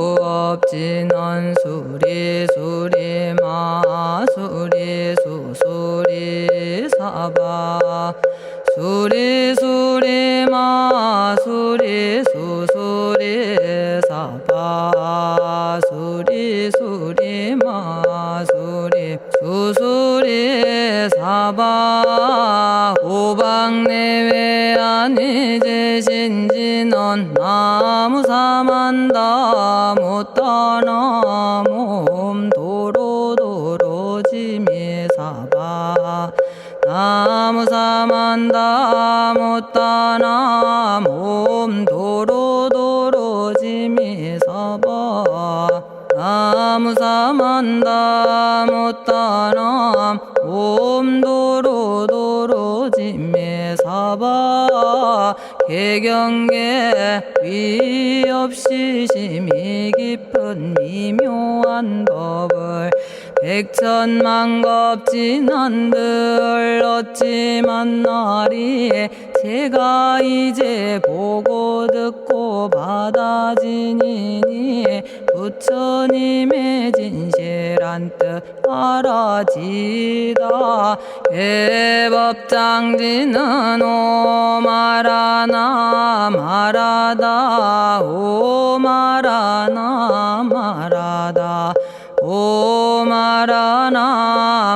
정구업진원 수리수리 마수리 수수리 사바 수리수리 마수리 수수리 사바 수리수리 마수리 수수리 사바 오방내외 아니제신진원 나무사만다 못다나 몸도로도로지미사바 나무사만다 못다나 몸도로도로지미사바 나무사만다 못다나 몸도로도로지미사바 개경계 위없이 심히 깊은 미묘한 법을 백천만겁진한들 어찌 만나리 제가 이제 보고 듣고 받아지니니 부처님의 진실한 뜻 알아지다 해법장지는 오마라나 마라다 오마라나 마라다 오마라나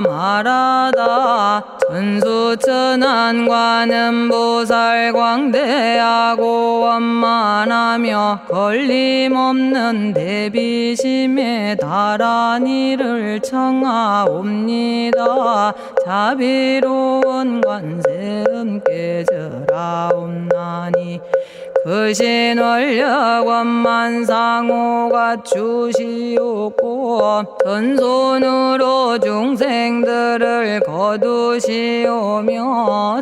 마라다 천수천안관음보살 광대하고 원만하며 걸림없는 대비심에 달한 이를 청하옵니다. 자비로운 관세음께 절하옵나니 그신원력 원만상호가 주시옵고 전손으로 중생들을 거두시오며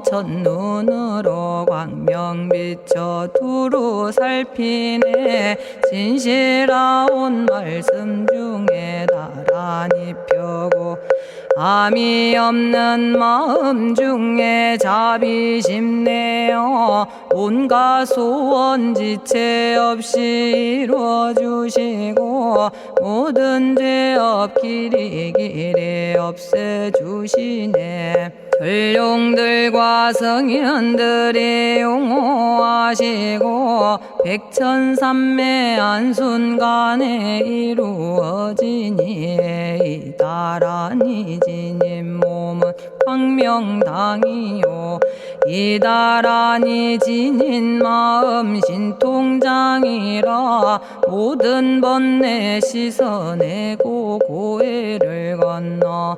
첫눈으로 광명 비춰 두루 살피네 진실하온 말씀 중에 나란히 펴고 암이 없는 마음 중에 자비심 내어 온갖 소원 지체 없이 이루어주시고 모든 죄업 길이 없애주시네. 전룡들과 성현들이 용호하시고 백천삼매 한순간에 이루어지니 이다라니 지님 몸은 광명당이요 이다라니 지닌 마음 신통장이라 모든 번뇌 씻어내고 고해를 건너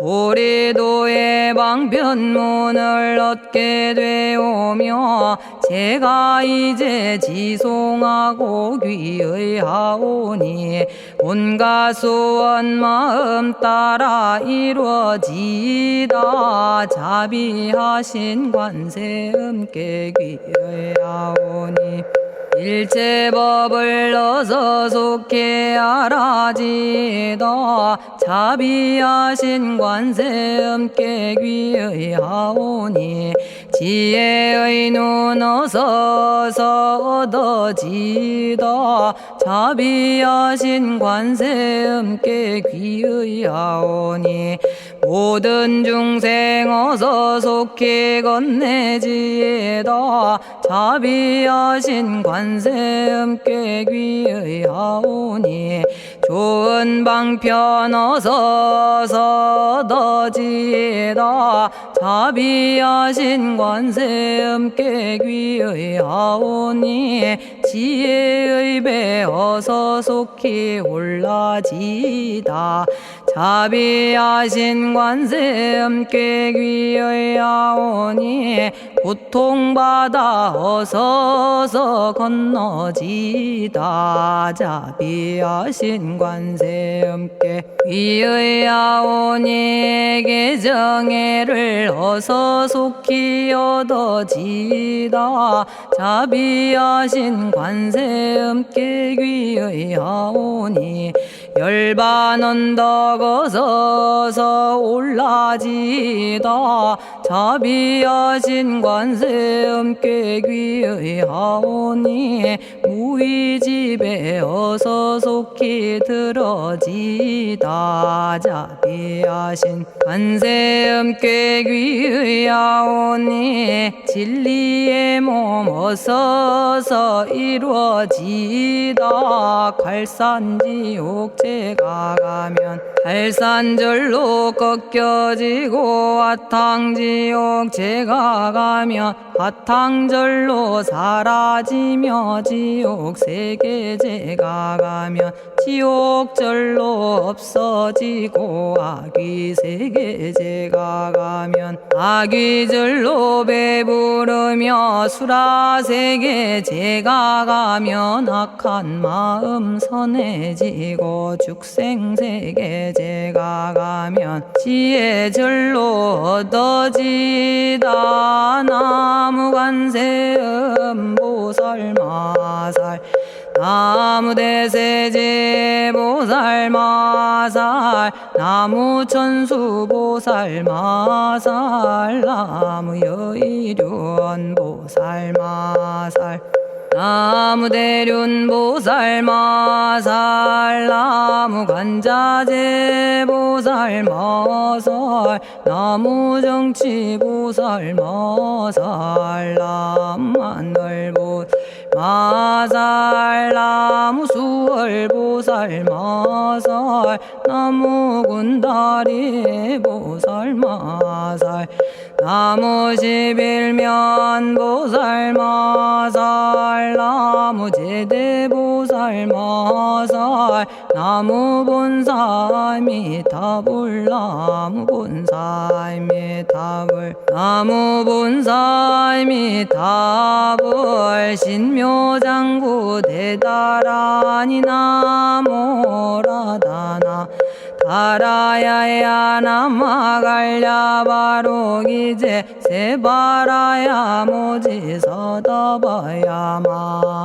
보리도의 방편문을 얻게 되오며 제가 이제 지송하고 귀의하오니 온갖 소원 마음 따라 이루어지다 자비하신 관세음께 귀의하오니 일체법을 어서 속히 알아지다 자비하신 관세음께 귀의하오니 지혜의 눈 어서 얻어지다 자비하신 관세음께 귀의하오니 모든 중생 어서 속히 건네지다 자비하신 관세음께 귀의하오니 좋은 방편 어서 얻어지다 자비하신 관세음께 귀의하오니 지혜의 배 어서 속히 올라지다 자비하신 관세음께 귀의하오니 고통받아 어서 건너지다 자비하신 관세음께 귀의하오니 계정애를 어서 속히 얻어지다 자비하신 관세음께 귀의하오니 열반 언덕 어서서 올라지다 자비하신 관세 엄께 귀의하오니 무의집에 어서 속히 들어지다 자비하신 관세 엄께 귀의하오니 진리의 몸 어서서 이루어지다 갈산지옥 제가 가면 갈산절로 꺾여지고 화탕지옥 제가 가면 화탕절로 사라지며 지옥 세계 제가 가면 지옥절로 없어지고 아귀 세계 제가 가면 아귀절로 배부르며 수라 세계 제가 가면 악한 마음 선해지고 죽생 세계 제가 가면 지혜절로 얻어지다 나무관세음 보살마살 나무대세제 보살마살 나무천수 보살마살 나무여의륜 보살마살 나무대륜 보살마살 나무간자재 보살마살 나무정치 보살마살 나무하늘 보살마살 나무수월 보살마살 나무군다리 보살마살 나무십일면 보살마살 나무제대 보살마살 나무본사미타불 나무본사미타불 나무본사미타불 신묘장구 대다라니 나모라다나 다라야야 나마갈야 바로기제 세바라야 모지서다바야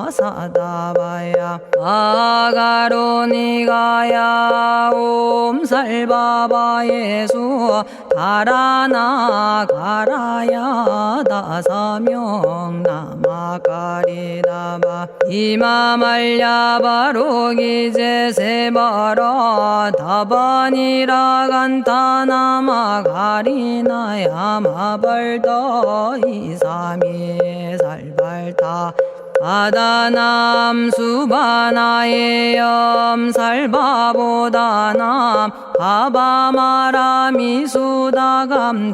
마사다바야 아가로니가야 옴살바바 예수 다라나 가라야 다사명 나마가리다바 이마말야 바로기제 세바라 다바니라 간타나마 가리나야 마발더 이사미 살발타 아다남 수바나의 염살바보다남 바바마라미 수다감다냐타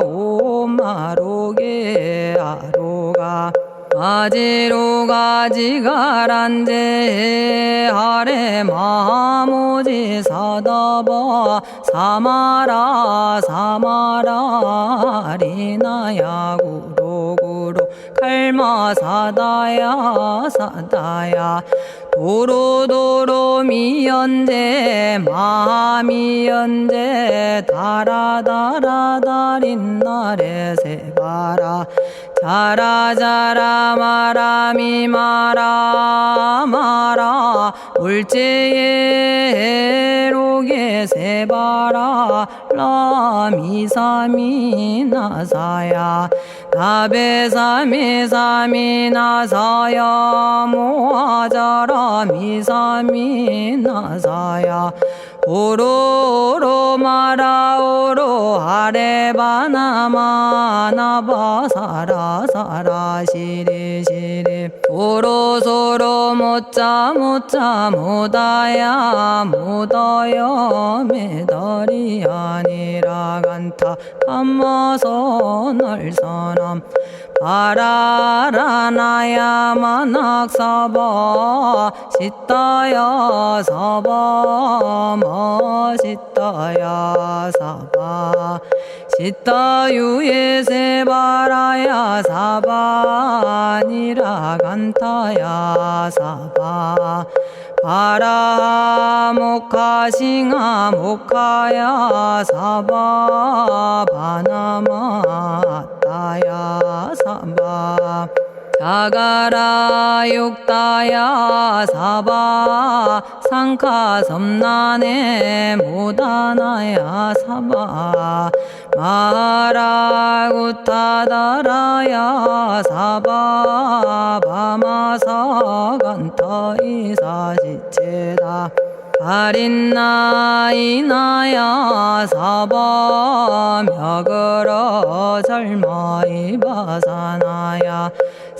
오마로게 아로가 아지로가지가란제 하레 마모지 사다바 사마라 사마라 리나야 구로구로 칼마 사다야 사다야 도로도로 미연제 마미연제 다라다라다린나레 세바라 자라자라 마라미 마라 마라 울제에 로게 세바라 라미사미 나사야 나베사미 사미 나사야 모아자라 미사미 나사야 오로로 마라오로 아레바나마 나바사라 사라 시리 시리 오로소로 못자 못자 못다야 못다여 메달이 아니라 간타 감마서 날선함 바라라나야 만학사바 시타야 사바 마시타야 사바 시타유에 세바라야 사바니라 간타야 사바 바라 모카싱아 모카야 사바 바나마 따야 사바 자가라 육다야 사바 상카 섬난에 모다나야 사바 마라구타다라야 사바 바마사간타 이사시체다 아린나이나야 사바 며그러 절마이바사나야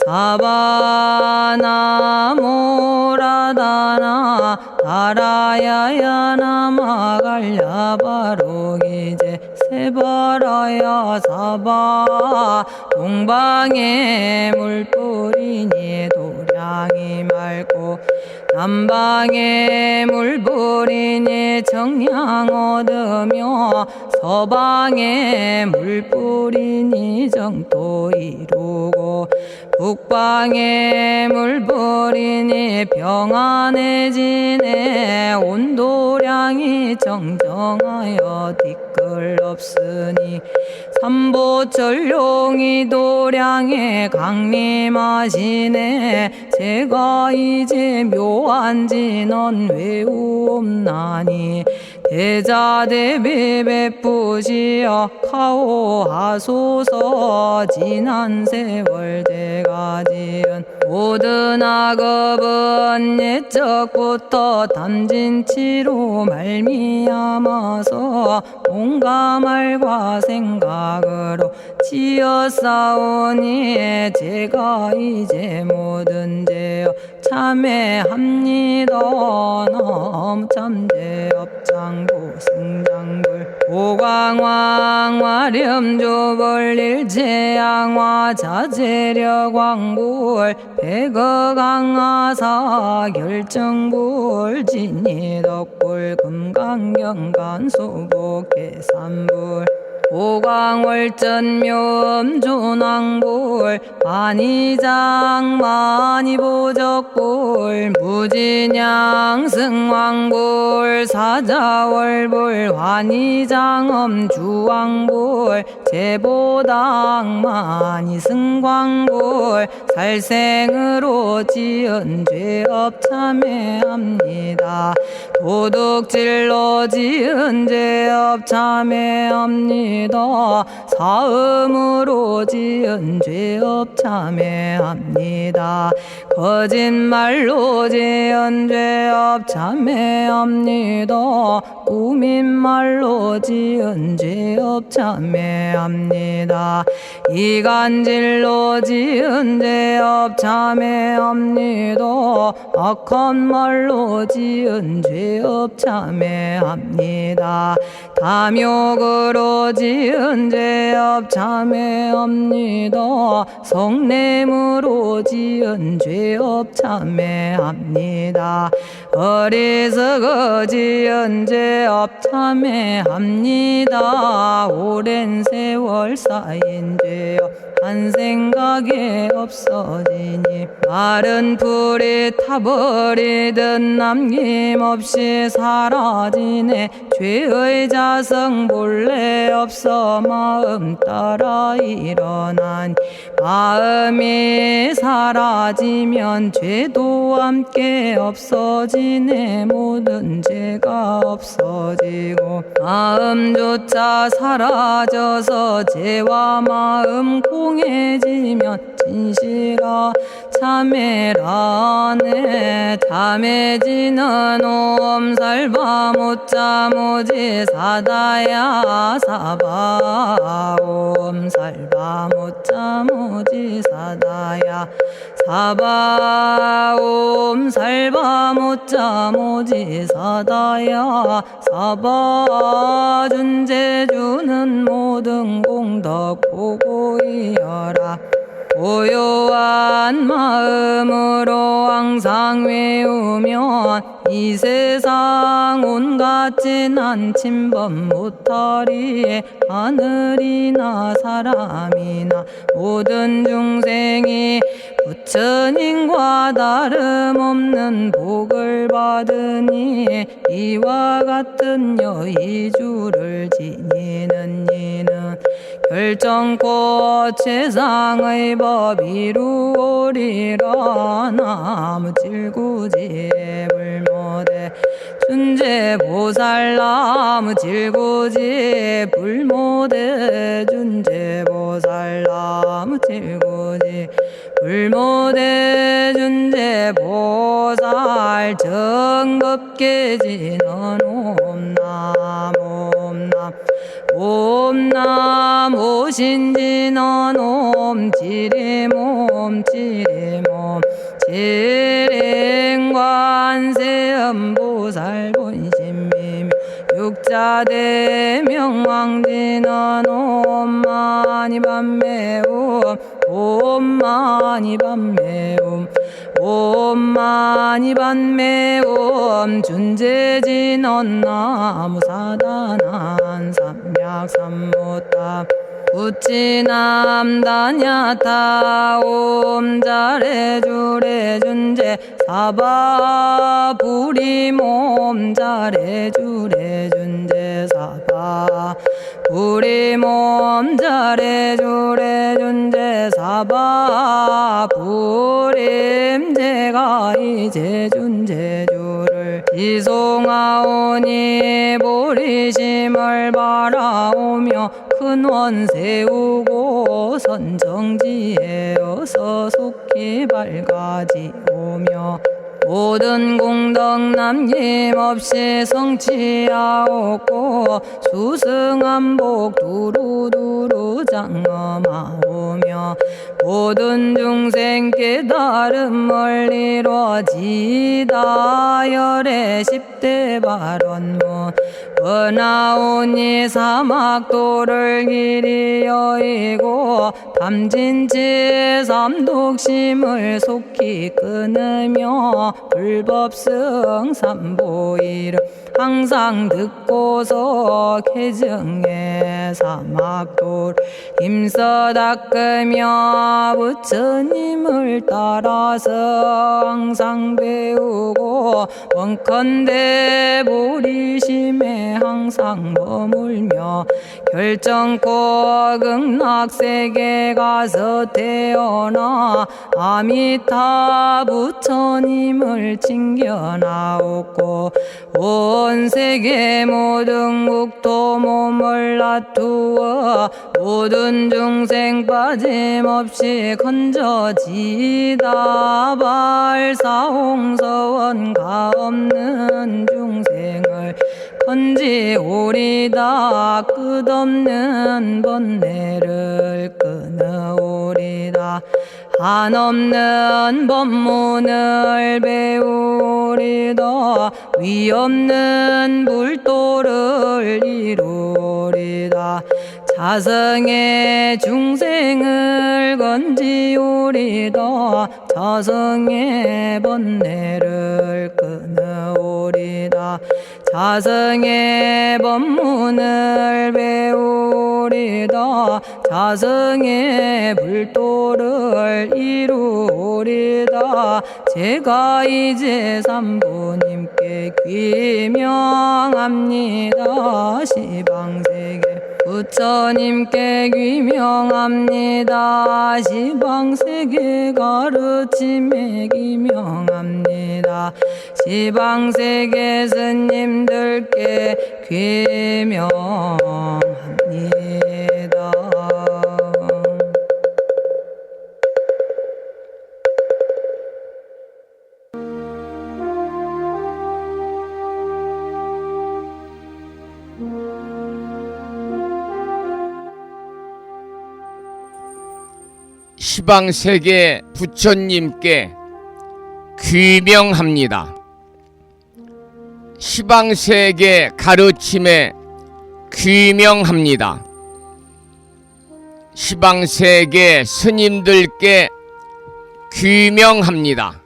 사바나모라다나 다라야야 나마갈야바로기제 세바라야 사바 동방에 물뿌리니 도량이 맑고 남방에 물뿌리니 정량 얻으며 서방에 물뿌리니 정토 이루고 북방에 물뿌리니 평안해지네 온도량이 정정하여 뒤끌 없으니 삼보철룡이 도량에 강림하시네 제가 이제 묘한 진언 외우옵나니 대자대비 베푸시어 카오하소서 지난 세월 제가 지은 모든 악업은 옛적부터 탐진치로 말미암아서 온갖 말과 생각으로 지었사오니 제가 이제 모든 죄여 참회합니다. 넘참제업장부 승장불 오광왕 화렴조벌 일제양화 자재력왕불 백어강하사 결정불 진이덕불 금강경간소복계산불 오광월전묘음존왕불 안희장만이보적불 무진양승왕불 사자월불 환희장엄주왕불 제보당만이승광불 살생으로 지은 죄업 참회합니다. 도둑질로 지은 죄업 참회합니다. 사음으로 지은 죄업 참회합니다. 거짓말로 지은 죄업 참회합니다. 꾸민말로 지은 죄업 참회합니다. 이간질로 지은 죄업 참회합니다. 악한 말로 지은 죄업 참회합니다. 탐욕으로 지은 죄업 참회합니다. 성냄으로 지은 죄업 참회합니다. 어리석어 지은 죄업 참회합니다. 오랜 세월 쌓인 죄업 한 생각에 없어지니 마른 풀이 타버리듯 남김없이 사라지네. 죄의 자성 본래 없어 마음 따라 일어나니 마음이 사라지면 죄도 함께 없어지네. 모든 죄가 없어지고 마음조차 사라져서 죄와 마음 공해지면 진실아 참회라네. 참해지는 옴살바 못자모지 사다야 사바 옴살바 못자모지 사다야 사바 옴살바 못자모지 사다야 사바 준제주는 모든 공덕 보고이여라. 고요한 마음으로 항상 외우면 이 세상 온갖 진한 침범 못하리. 하늘이나 사람이나 모든 중생이 부처님과 다름없는 복을 받으니 이와 같은 여의주를 지니는 이는 결정코 최상의 법 이루오리라. 나무 질구지에 불모대 준제보살. 나무 질구지에 불모대 준제보살. 나무 질구지 불모대 준제보살. 정법계지는 옴남 옴남 옴남 오신지는 옴지리몸 지리몸 지랭관세음보살 본심미묘 육자대명왕지는 옴마니밤매옴 옴마니밤매옴 옴마니밤매옴 준제진언 나무사다난 삼약삼무탑 우치남다냐타 옴자레주레 준제 사바 부리몸 자레주레 준제 사바 부리몸 자레주레 준제 사바 부림. 제가 이제 준제주를 지송하오니 보리심을 바라오며 큰원 세우고 선정지에 어서 속히 밝아지오며 모든 공덕 남김없이 성취하옵고 수승한복 두루두루 장엄하오며 모든 중생 깨달음을 이루어지다. 열의 10대 발원문 번하오니 사막도를 길이 여의고 담진치 삼독심을 속히 끊으며 불법승 삼보이를 항상 듣고서 개정해 사막도를 힘써 닦으며 부처님을 따라서 항상 배우고 원컨대 보리심에 항상 머물며 결정코 극락세계 가서 태어나 아미타 부처님을 칭견하옵고 온 세계 모든 국토 몸을 놔두어 모든 중생 빠짐없이 건져지다. 발사홍서원 가없는 중생을 건지오리다. 끝없는 번뇌를 끊어오리다. 한없는 법문을 배우리다. 위없는 불도를 이루리다. 자성의 중생을 건지오리다. 자성의 번뇌를 끊어오리다. 자성의 법문을 배우리다. 자성의 불도를 이루리다. 제가 이제 삼부님께 귀명합니다. 시방세계 부처님께 귀명합니다. 시방세계 가르침에 귀명합니다. 시방세계 스님들께 귀명합니다. 시방세계 부처님께 귀명합니다. 시방세계 가르침에 귀명합니다. 시방세계 스님들께 귀명합니다.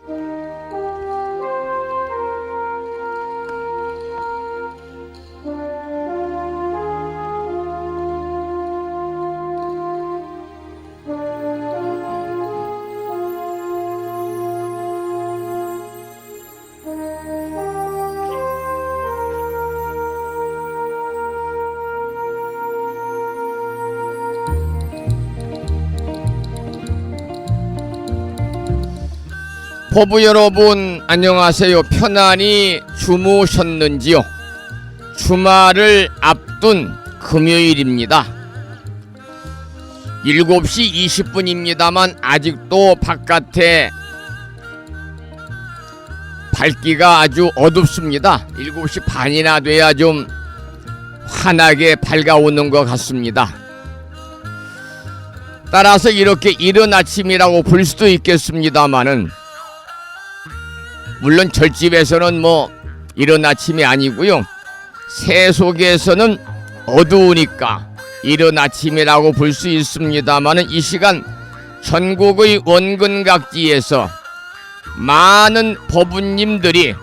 법부 여러분 안녕하세요. 편안히 주무셨는지요? 주말을 앞둔 금요일입니다. 7시 20분입니다만 아직도 바깥에 밝기가 아주 어둡습니다. 7시 반이나 돼야 좀 환하게 밝아오는 것 같습니다. 따라서 이렇게 이른 아침이라고 볼 수도 있겠습니다만은 물론 절집에서는 이른 아침이 아니고요. 새 속에서는 어두우니까 이른 아침이라고 볼 수 있습니다만은 이 시간 전국의 원근각지에서 많은 법부님들이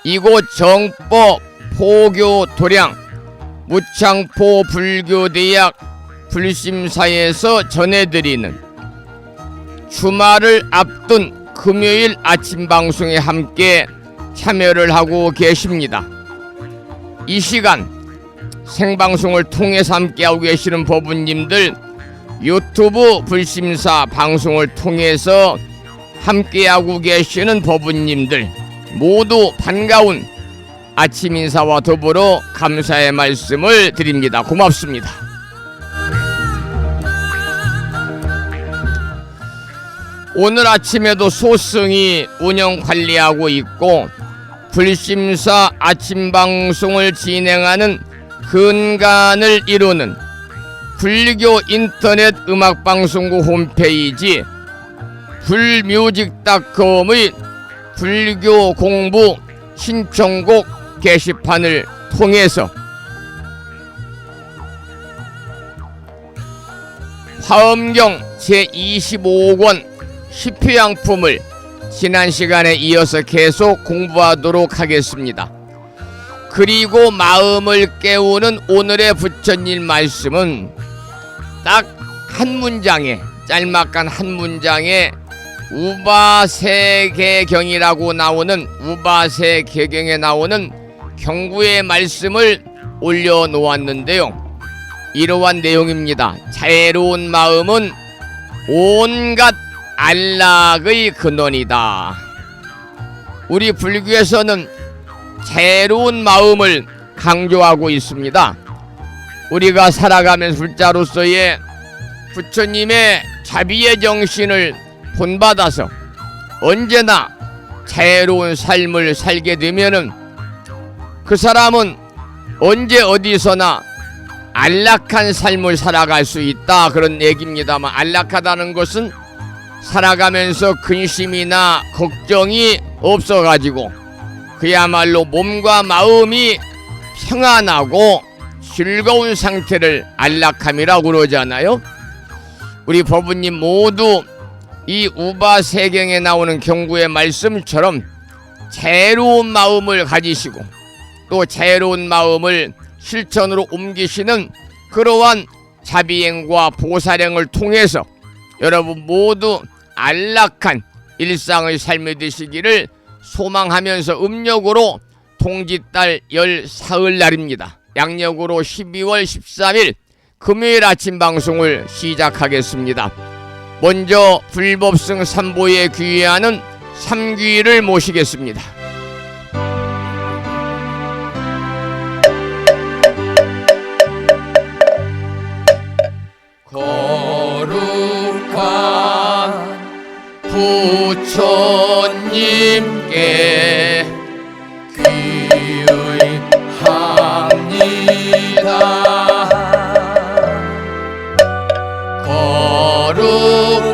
이곳 정법 포교 도량 무창포 불교대학 불심사에서 전해드리는 주말을 앞둔 금요일 아침 방송에 함께 참여를 하고 계십니다. 이 시간 생방송을 통해서 함께하고 계시는 법부님들, 유튜브 불심사 방송을 통해서 함께하고 계시는 법부님들 모두 반가운 아침 인사와 더불어 감사의 말씀을 드립니다. 고맙습니다. 오늘 아침에도 소승이 운영 관리하고 있고 불심사 아침 방송을 진행하는 근간을 이루는 불교 인터넷 음악방송국 홈페이지 불뮤직닷컴의 불교 공부 신청곡 게시판을 통해서 화엄경 제25권 10표양품을 지난 시간에 이어서 계속 공부하도록 하겠습니다. 그리고 마음을 깨우는 오늘의 부처님 말씀은 딱 한 문장에, 짤막한 한 문장에 우바세계경이라고 나오는 우바세계경에 나오는 경구의 말씀을 올려놓았는데요. 이러한 내용입니다. 자애로운 마음은 온갖 안락의 근원이다. 우리 불교에서는 자애로운 마음을 강조하고 있습니다. 우리가 살아가면서 불자로서의 부처님의 자비의 정신을 본받아서 언제나 자애로운 삶을 살게 되면은 그 사람은 언제 어디서나 안락한 삶을 살아갈 수 있다, 그런 얘기입니다만, 안락하다는 것은 살아가면서 근심이나 걱정이 없어가지고 그야말로 몸과 마음이 평안하고 즐거운 상태를 안락함이라고 그러잖아요. 우리 법부님 모두 이 우바세경에 나오는 경구의 말씀처럼 자애로운 마음을 가지시고 또 자애로운 마음을 실천으로 옮기시는 그러한 자비행과 보살행을 통해서 여러분 모두 안락한 일상의 삶이 되시기를 소망하면서 음력으로 동짓달 열 사흘날입니다. 양력으로 12월 13일 금요일 아침 방송을 시작하겠습니다. 먼저 불법승 삼보에 귀의하는 삼귀를 모시겠습니다. 거룩한 부처님께 귀의합니다.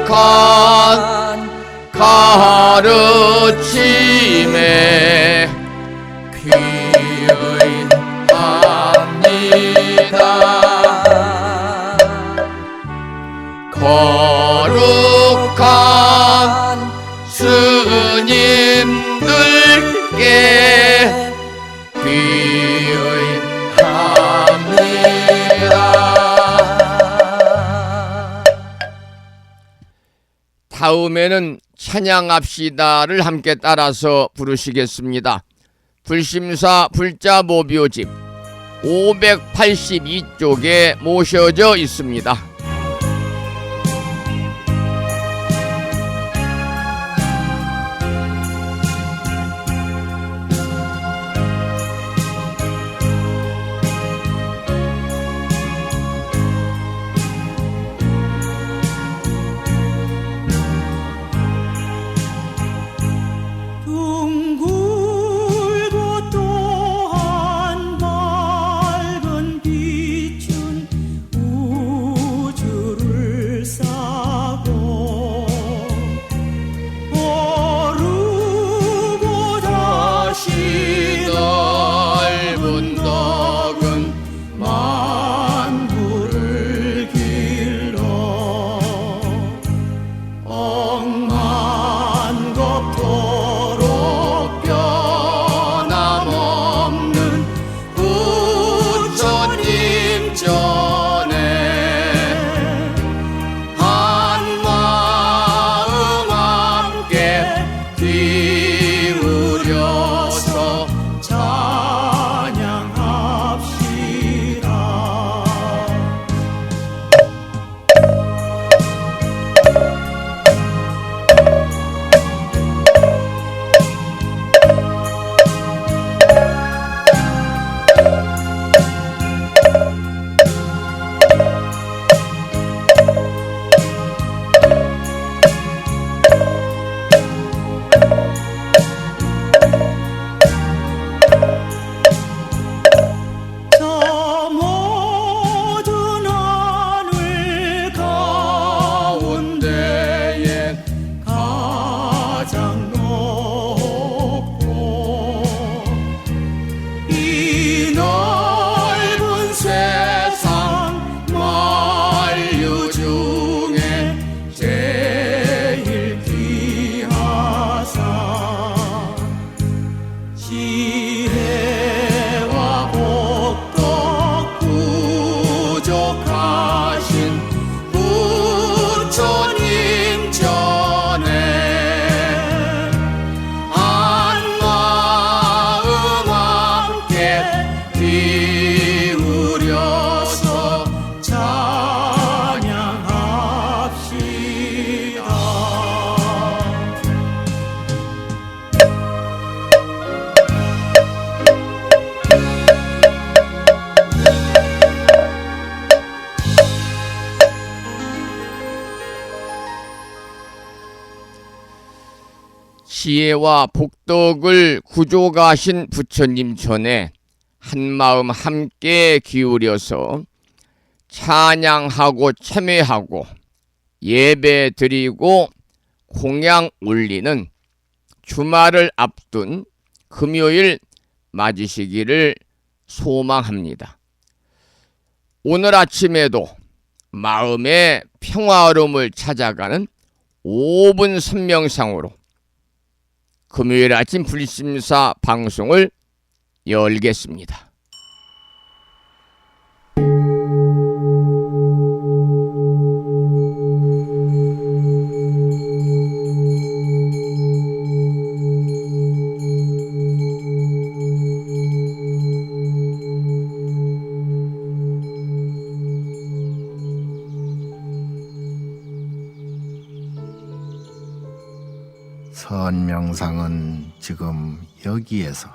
거룩한 가르침에 귀의합니다. 거룩한 스님들께 귀의합니다. 다음에는 찬양합시다를 함께 따라서 부르시겠습니다. 불심사 불자보묘집 582쪽에 모셔져 있습니다. 지혜와 복덕을 구조가신 부처님 전에 한마음 함께 기울여서 찬양하고 참회하고 예배 드리고 공양 올리는 주말을 앞둔 금요일 맞으시기를 소망합니다. 오늘 아침에도 마음의 평화로움을 찾아가는 5분 선명상으로 금요일 아침 불심사 방송을 열겠습니다. 선명상은 지금 여기에서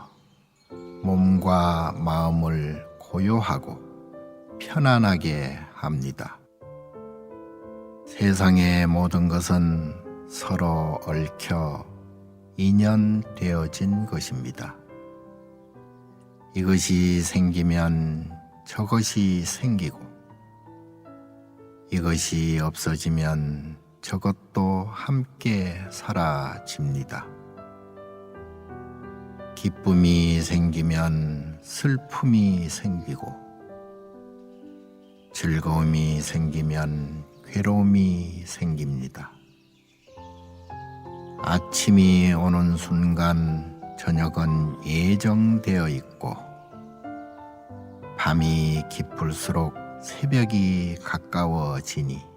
몸과 마음을 고요하고 편안하게 합니다. 세상의 모든 것은 서로 얽혀 인연되어진 것입니다. 이것이 생기면 저것이 생기고, 이것이 없어지면 저것도 함께 사라집니다. 기쁨이 생기면 슬픔이 생기고, 즐거움이 생기면 괴로움이 생깁니다. 아침이 오는 순간 저녁은 예정되어 있고, 밤이 깊을수록 새벽이 가까워지니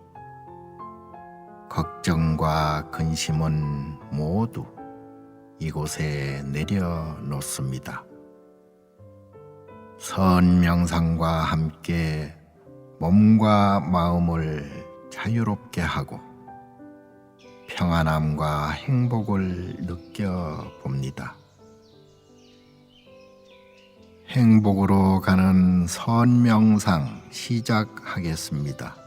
걱정과 근심은 모두 이곳에 내려놓습니다. 선명상과 함께 몸과 마음을 자유롭게 하고 평안함과 행복을 느껴봅니다. 행복으로 가는 선명상 시작하겠습니다.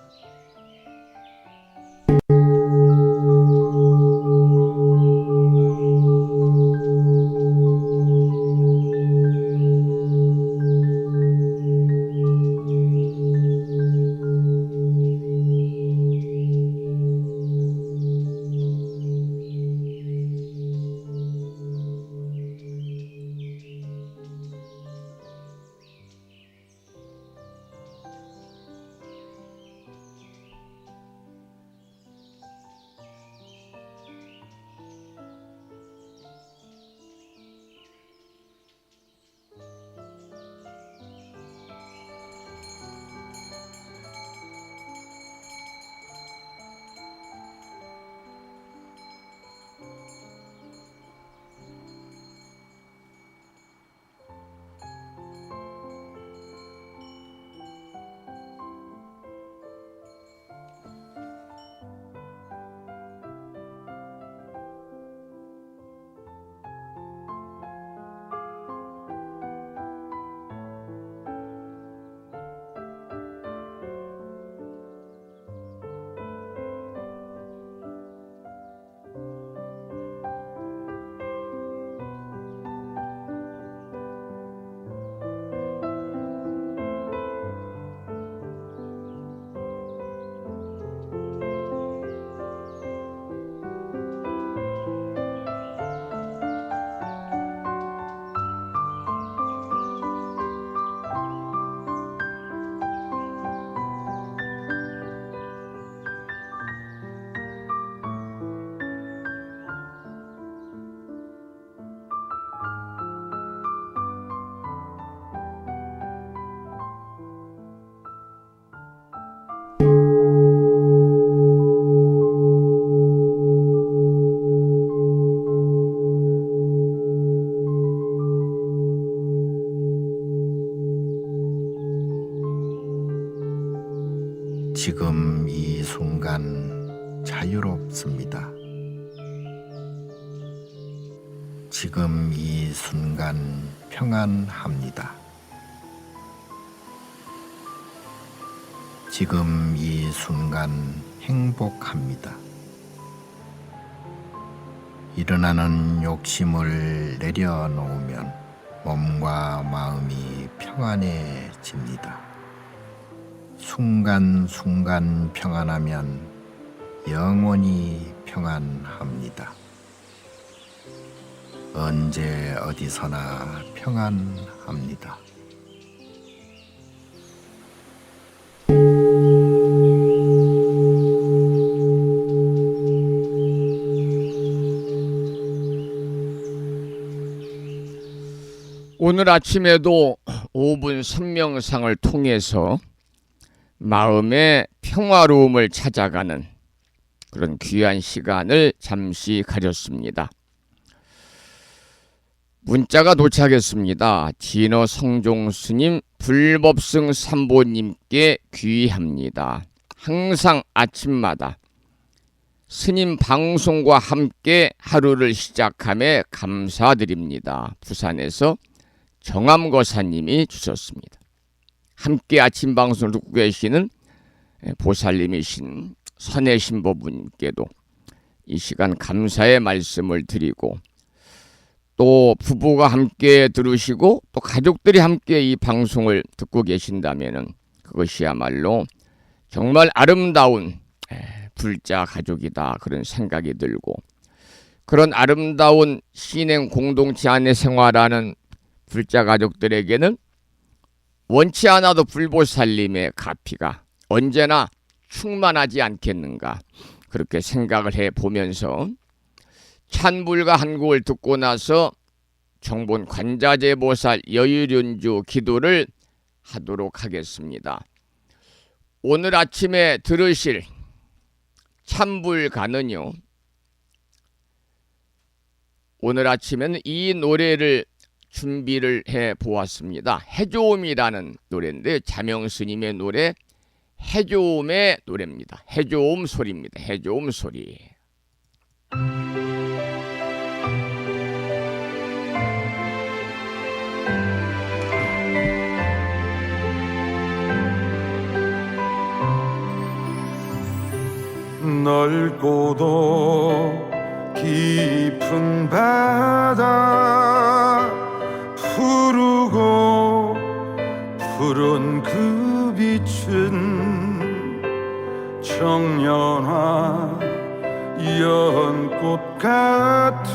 지금 이 순간 자유롭습니다. 지금 이 순간 평안합니다. 지금 이 순간 행복합니다. 일어나는 욕심을 내려놓으면 몸과 마음이 평안해집니다. 순간순간 평안하면 영원히 평안합니다. 언제 어디서나 평안합니다. 오늘 아침에도 5분 선명상을 통해서 마음의 평화로움을 찾아가는 그런 귀한 시간을 잠시 가졌습니다. 문자가 도착했습니다. 진어 성종스님 불법승 삼보님께 귀합니다. 항상 아침마다 스님 방송과 함께 하루를 시작함에 감사드립니다. 부산에서 정암거사님이 주셨습니다. 함께 아침 방송을 듣고 계시는 보살님이신 선해신보부님께도 이 시간 감사의 말씀을 드리고, 또 부부가 함께 들으시고 또 가족들이 함께 이 방송을 듣고 계신다면 그것이야말로 정말 아름다운 불자 가족이다, 그런 생각이 들고, 그런 아름다운 신행 공동체 안에 생활하는 불자 가족들에게는 원치 않아도 불보살님의 가피가 언제나 충만하지 않겠는가, 그렇게 생각을 해보면서 찬불과 한 곡을 듣고 나서 정본 관자재보살 여유륜주 기도를 하도록 하겠습니다. 오늘 아침에 들으실 찬불가는요, 오늘 아침에는 이 노래를 준비를 해보았습니다. 해조음이라는 노래인데, 자명스님의 노래 해조음의 노래입니다. 해조음 소리입니다. 해조음 소리. 넓고도 깊은 바다, 푸르고 푸른 그 빛은 청년화 연꽃 같은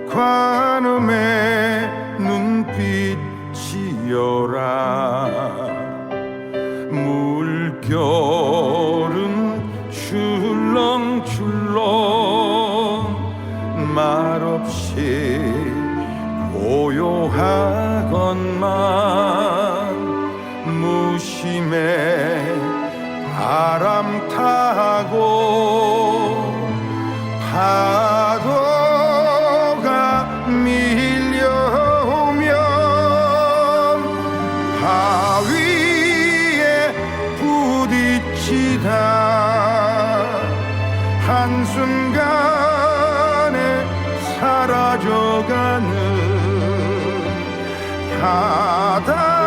관음의 눈빛이여라. 물결은 출렁출렁 말없이 고요하건만 무심해 바람 타고 파도가 밀려오면 바위에 부딪히다 한순간에 사라져가는 바다가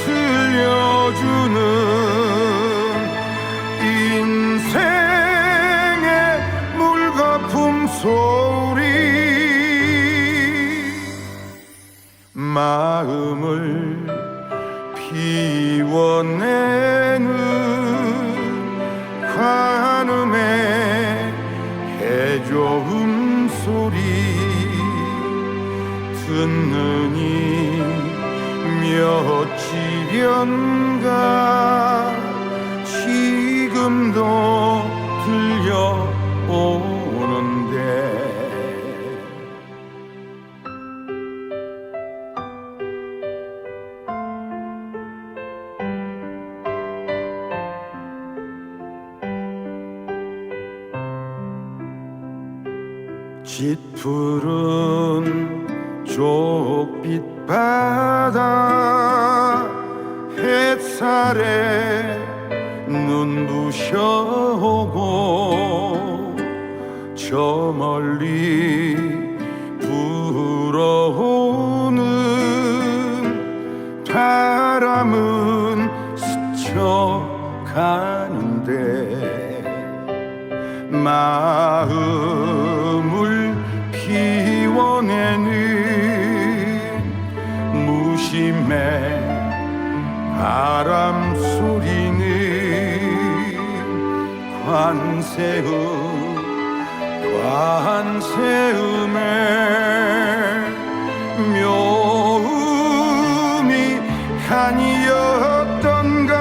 들려주는 인생의 물거품 소리. 마음을 피워내는 관음의 해조음 소리 듣느니 며칠연가 지금도 들려오는데, 짙푸른 족빛 바다 햇살에 눈부셔오고 저 멀리 불어오는 바람은 스쳐가는데 바람 소리는 관세음의 묘음이 아니었던가.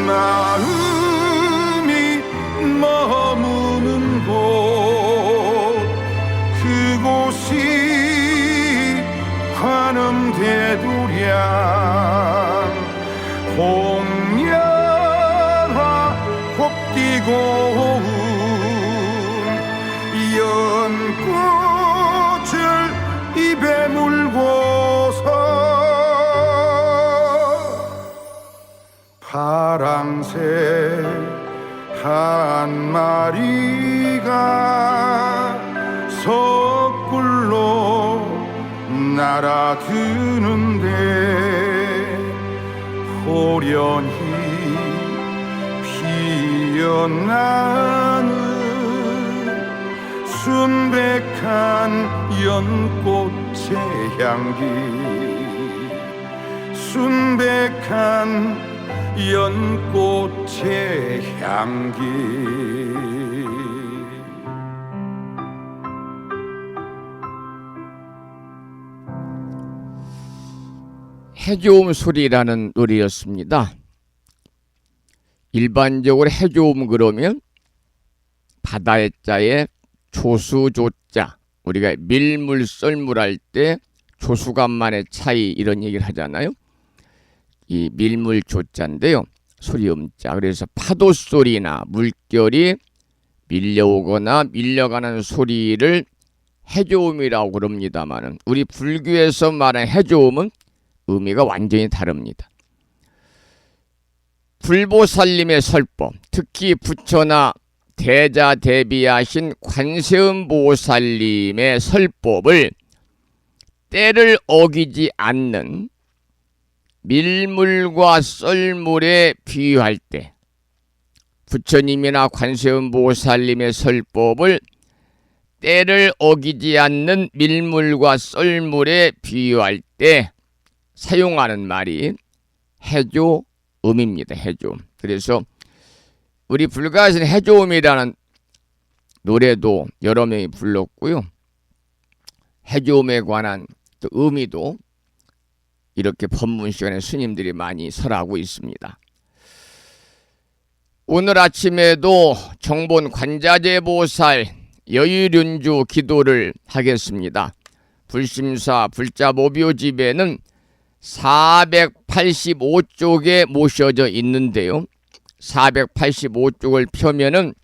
마음이 머무는 곳 그곳이 관음대도량 홍련화 곱디고운 연꽃을 입에 물고서 파랑새 한 마리가 섣불로 날아드는데 호련히 피어나는 순백한 연꽃의 향기, 순백한 연꽃의 향기. 해조음 소리라는 노래였습니다. 일반적으로 해조음 그러면 바다의 자에 조수조자, 우리가 밀물 썰물할 때 조수간만의 차이 이런 얘기를 하잖아요. 이 밀물 조자인데요, 소리 음자. 그래서 파도 소리나 물결이 밀려오거나 밀려가는 소리를 해조음이라고 그럽니다만은 우리 불교에서 말하는 해조음은 의미가 완전히 다릅니다. 불보살님의 설법, 특히 부처나 대자대비하신 관세음보살님의 설법을 때를 어기지 않는 밀물과 썰물에 비유할 때, 부처님이나 관세음보살님의 설법을 때를 어기지 않는 밀물과 썰물에 비유할 때 사용하는 말이 해조음입니다. 해조음. 그래서 우리 불가에서는 해조음이라는 노래도 여러 명이 불렀고요. 해조음에 관한 또 의미도 이렇게 법문 시간에 스님들이 많이 설하고 있습니다. 오늘 아침에도 정본 관자재보살 여의륜주 기도를 하겠습니다. 불심사 불자모묘집에는 485쪽에 모셔져 있는데요. 485쪽을 펴면은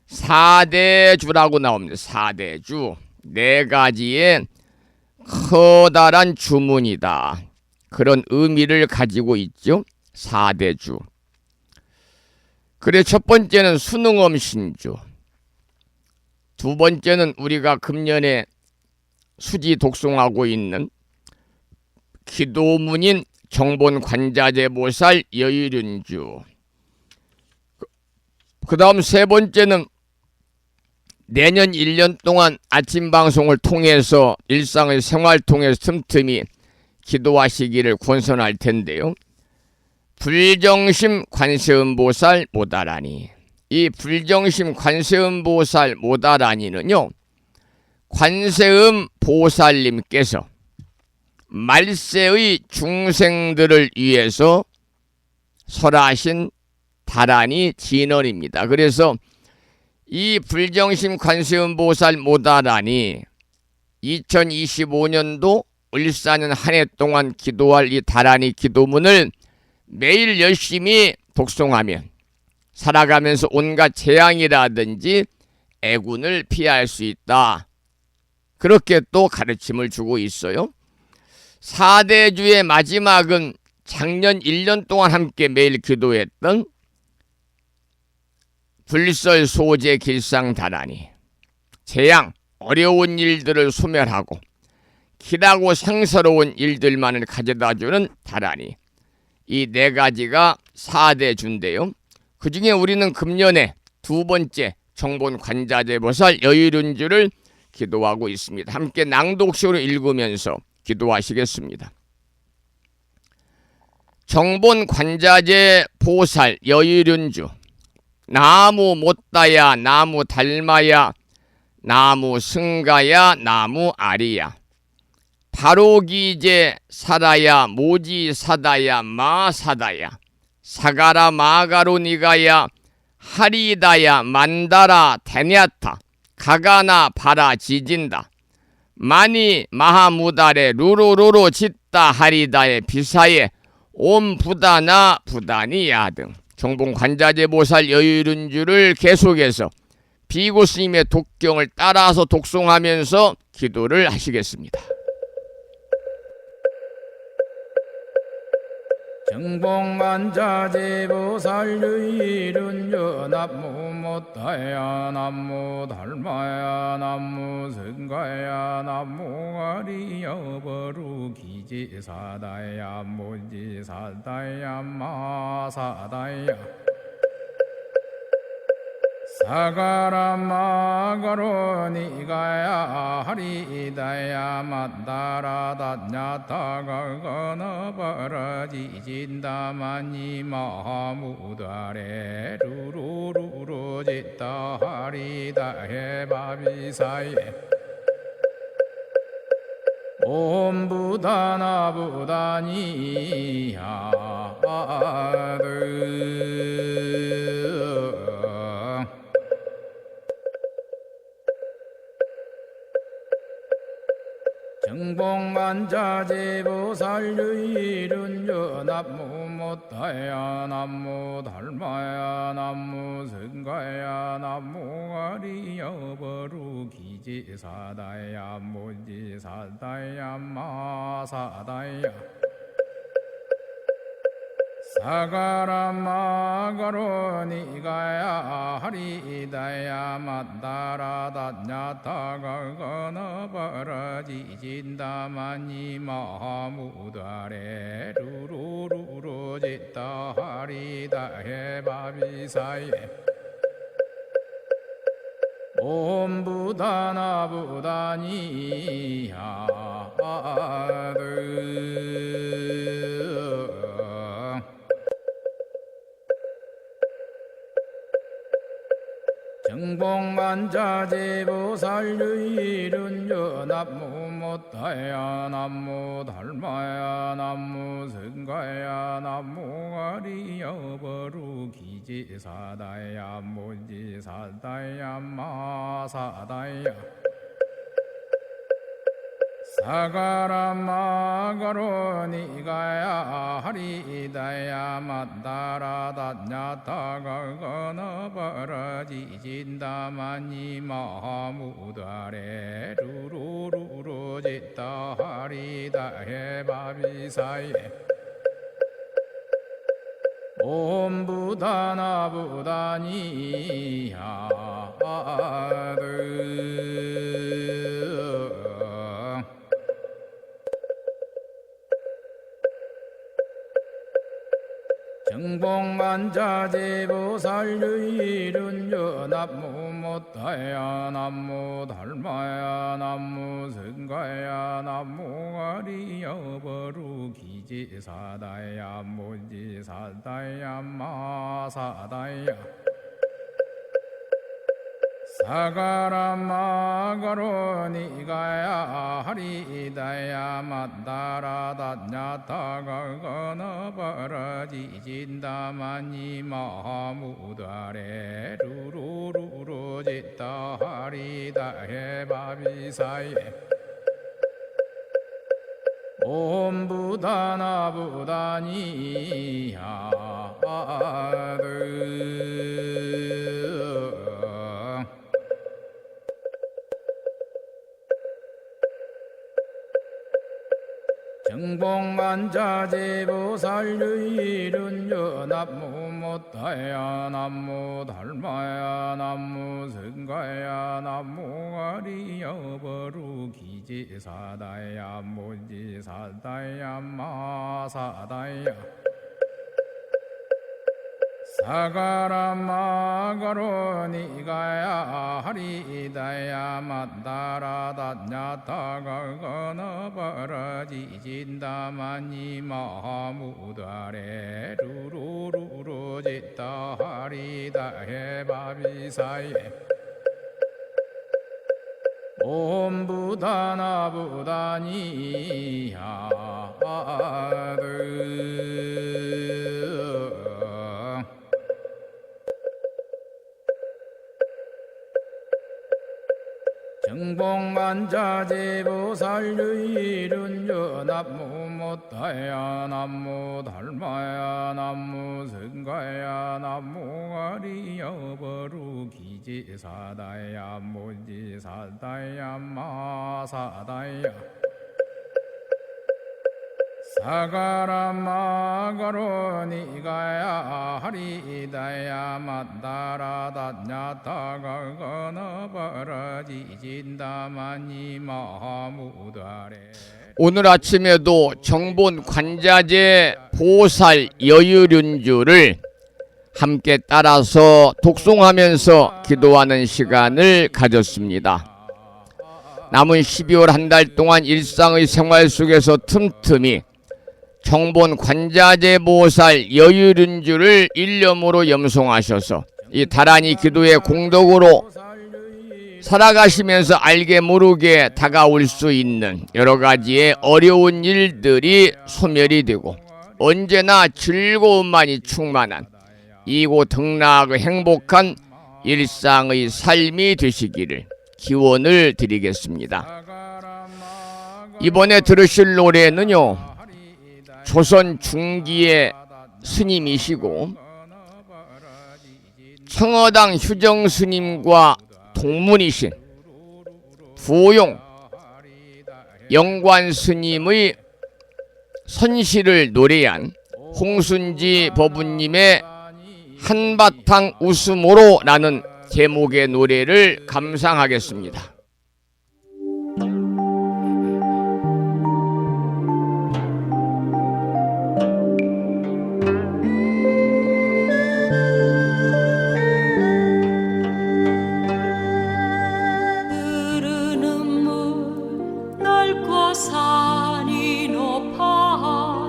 사대주라고 나옵니다. 사대주. 네 가지의 커다란 주문이다. 그런 의미를 가지고 있죠. 사대주. 그래, 첫 번째는 수능엄 신주. 두 번째는 우리가 금년에 수지 독송하고 있는 기도문인 정본 관자재보살 여의륜주. 그 다음 세 번째는 내년 1년 동안 아침 방송을 통해서 일상의 생활 통해서 틈틈이 기도하시기를 권선할 텐데요. 불정심 관세음보살 모다라니. 이 불정심 관세음보살 모다라니는요, 관세음 보살님께서 말세의 중생들을 위해서 설하신 다라니 진언입니다. 그래서 이 불정심 관세음보살 모다라니 2025년도 을사년 한 해 동안 기도할 이 다라니 기도문을 매일 열심히 독송하면 살아가면서 온갖 재앙이라든지 애군을 피할 수 있다. 그렇게 또 가르침을 주고 있어요. 사대주의 마지막은 작년 1년 동안 함께 매일 기도했던 불설 소재 길상 다라니. 재앙, 어려운 일들을 소멸하고 길하고 상서로운 일들만을 가져다주는 다라니. 이 네 가지가 사대주인데요. 그 중에 우리는 금년에 두 번째 정본 관자재보살 여의륜주를 기도하고 있습니다. 함께 낭독식으로 읽으면서 기도하시겠습니다. 정본 관자재 보살 여의륜주 나무 못다야 나무 닮아야 나무 승가야 나무 아리야 바로기제 사다야 모지 사다야 마 사다야 사가라 마가로 니가야 하리다야 만다라 데냐타 가가나 바라 지진다 마니 마하무달에 루루루루 짓다 하리다의 비사에 옴 부다나 부다니야 등 정본 관자재 보살 여의륜주를 계속해서 비구 스님의 독경을 따라서 독송하면서 기도를 하시겠습니다. 정봉관자재 보살 여의륜주 남무 못다야 남무 달마야 남무 승가야 남무 아리여 버루기지 사다야 모지 사다야 마 사다야 사가라 마가로 니가야 하리다야 만다라 다냐타 가가나 바라지진다 마니 마하무다레 루루루루 짓다 하리다 해바비사예 옴 부다나 부다니야 정봉관자재 보살 여의륜주 남무 못다야 남무 달마야 남무 승가야 남무 아리여 버루기지 사다야 모지 사다야 마 사다야 사가라 마가로 니가야 하리다야 만다라 다냐타 가가나 바라지진다 마니 마하무다레 루루루루 짓다 하리다 해바비사예 옴 부다나 부다니야 정봉관자재 보살 여의륜주 남무 못다야 남무 달마야 남무 승가야 남무 아리여 버루기지 사다야 모지 사다야 마 사다야 사가라 마가로 니가야 하리다야 만다라 다냐타 가가나 바라지진다 마니 마하무다레 루루루루 짓다 하리다 해바비사예 옴 부다나 부다니야 정봉관자재 보살 여의륜주 남무 못다야 남무 달마야 남무 승가야 남무 아리여 버루기지 사다야 모지 사다야 마 사다야 사가라 마가로 니가야 하리다야 만다라 다냐타 가가나 바라지진다 마니 마하무다레 루루루루 짓다 하리다 해바비사예 옴 부다나 부다니야 정봉관자재 보살 여의륜주 남무 못다야 남무 달마야 남무 승가야 남무 아리여 버루기지 사다야 모지 사다야 마 사다야 사가라마가로니가야 하리다야 만다라다냐타가거너버러지진다마니 마무다레 루루루루짓다 하리다해바비사예 옴부다나부다니야드 정봉만자제보살유일은여 남무못다야 남무달마야 남무승가야 남무가리여버루기지사다야 무지사다야 마사다야 사가라마가로니가야 하리다야 만다라다냐타가거너버러지진다마니 마무다레 오늘 아침에도 정본 관자재 보살 여유륜주를 함께 따라서 독송하면서 기도하는 시간을 가졌습니다. 남은 12월 한 달 동안 일상의 생활 속에서 틈틈이 정본 관자재 보살 여유륜주를 일념으로 염송하셔서 이 다란이 기도의 공덕으로 살아가시면서 알게 모르게 다가올 수 있는 여러 가지의 어려운 일들이 소멸이 되고 언제나 즐거움만이 충만한 이고등락의 행복한 일상의 삶이 되시기를 기원을 드리겠습니다. 이번에 들으실 노래는요, 조선 중기의 스님이시고 청어당 휴정 스님과 동문이신 부용 영관 스님의 선시를 노래한 홍순지 법우님의 한바탕 웃음으로라는 제목의 노래를 감상하겠습니다. 흐르는 물 넓고 산이 높아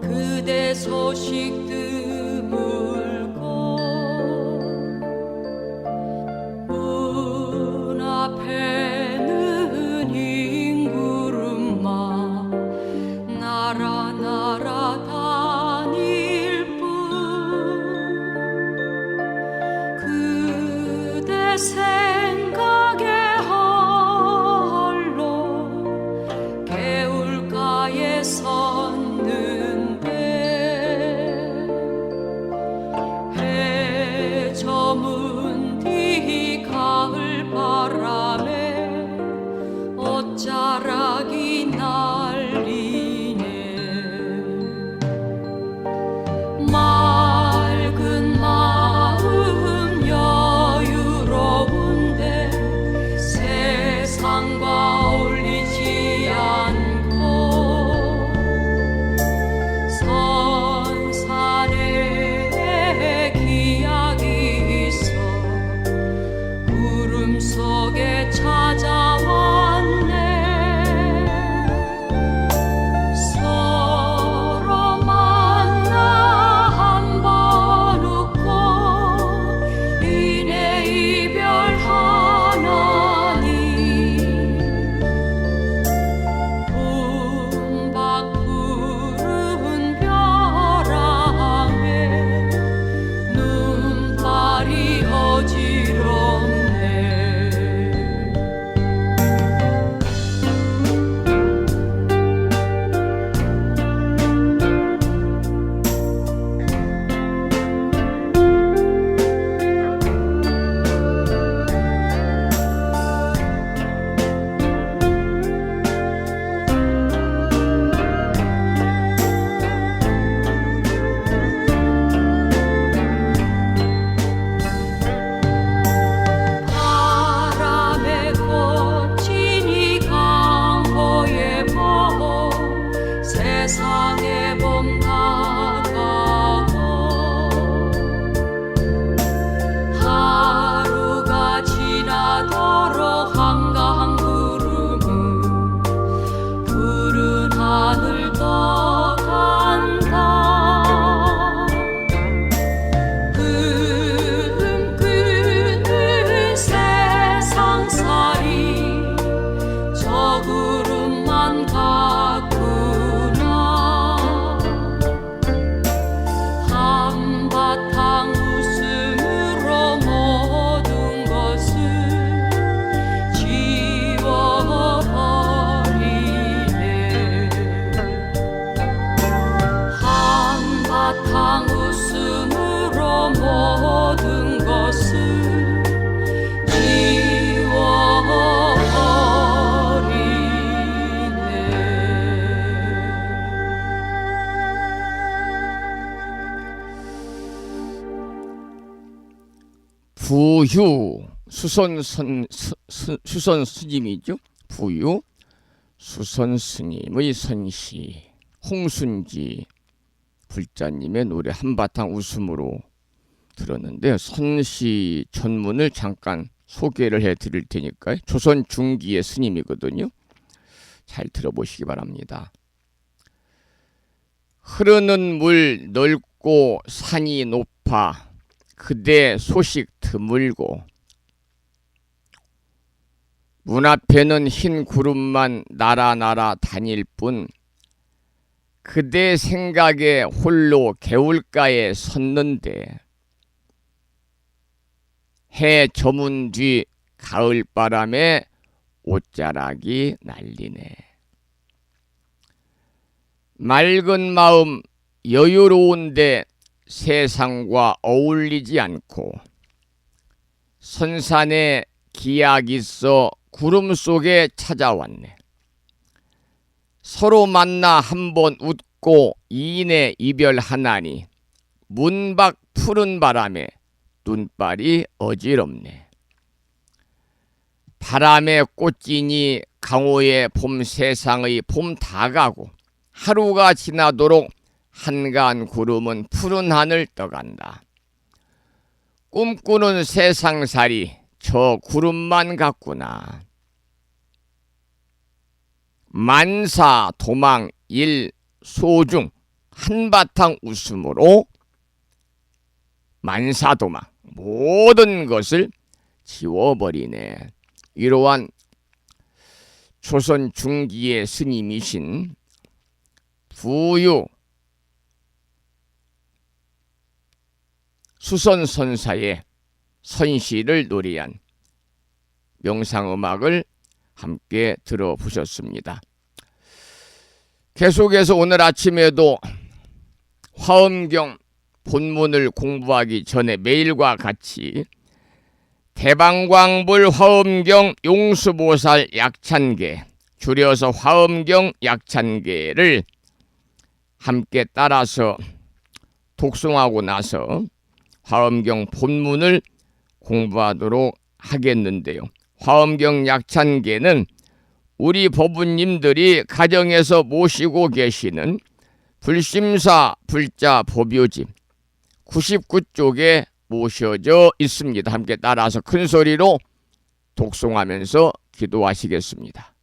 그대 소식 드물고 문 앞에 같구나. 한바탕 웃음으로 모든 것을 지워버리네. 한바탕 웃음으로 모든 것을 부유 수선 스님이죠. 부유 수선 스님의 선시 홍순지 불자님의 노래 한바탕 웃음으로 들었는데요. 선시 전문을 잠깐 소개를 해드릴 테니까요. 조선 중기의 스님이거든요. 잘 들어보시기 바랍니다. 흐르는 물 넓고 산이 높아 그대 소식 드물고 문 앞에는 흰 구름만 날아 다닐 뿐 그대 생각에 홀로 개울가에 섰는데 해 저문 뒤 가을바람에 옷자락이 날리네. 맑은 마음 여유로운데 세상과 어울리지 않고 선산에 기약 있어 구름 속에 찾아왔네. 서로 만나 한번 웃고 이내 이별하나니 문 밖 푸른 바람에 눈발이 어지럽네. 바람에 꽃지니 강호의 봄 세상의 봄 다 가고 하루가 지나도록 한가한 구름은 푸른 하늘 떠간다. 꿈꾸는 세상살이 저 구름만 같구나. 만사 도망 일 소중 한바탕 웃음으로 만사도망 모든 것을 지워버리네. 이러한 조선 중기의 스님이신 부유 수선선사의 선시를 노래한 명상음악을 함께 들어보셨습니다. 계속해서 오늘 아침에도 화엄경 본문을 공부하기 전에 매일과 같이 대방광불 화엄경 용수보살 약찬계, 줄여서 화엄경 약찬계를 함께 따라서 독송하고 나서 화엄경 본문을 공부하도록 하겠는데요. 화엄경 약찬계는 우리 법부님들이 가정에서 모시고 계시는 불심사 불자 법요집 99쪽에 모셔져 있습니다. 함께 따라서 큰 소리로 독송하면서 기도하시겠습니다.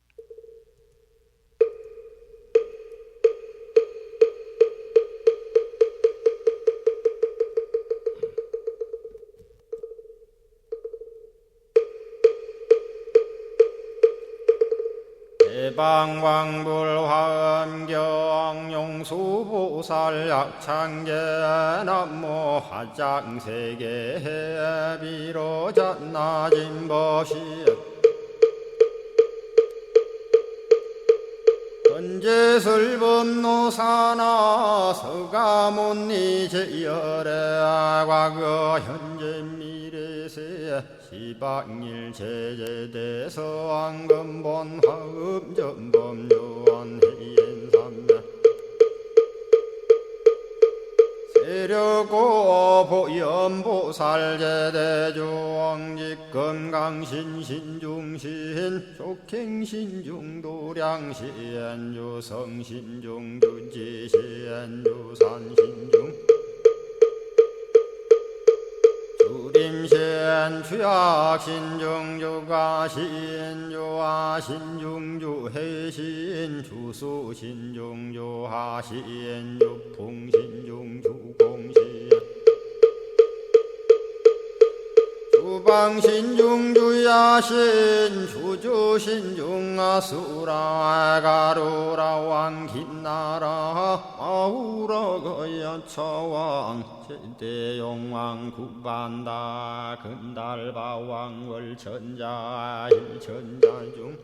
대방광불화엄경 용수보살 약찬계 남모 화장세계 비로잣나진법시 헌재설법노사나 서가몬니 제열의 과거 현재 미래세 시방일 제제대서 왕금본 화음전범 요한해인삼매 세력고 보연보살 제대주왕직 금강신신중신 족행신중도량시엔주성신중두지시엔주산신중 주림신 추약신중 주가신 주하신 중주해신 주수신중 주하신 주풍신중 주공신 주바 왕신중주야신 주주신중아수라 가루라 왕긴나라 아우라거야차왕 제대용왕 구반다 근달바왕 월천자 일천자중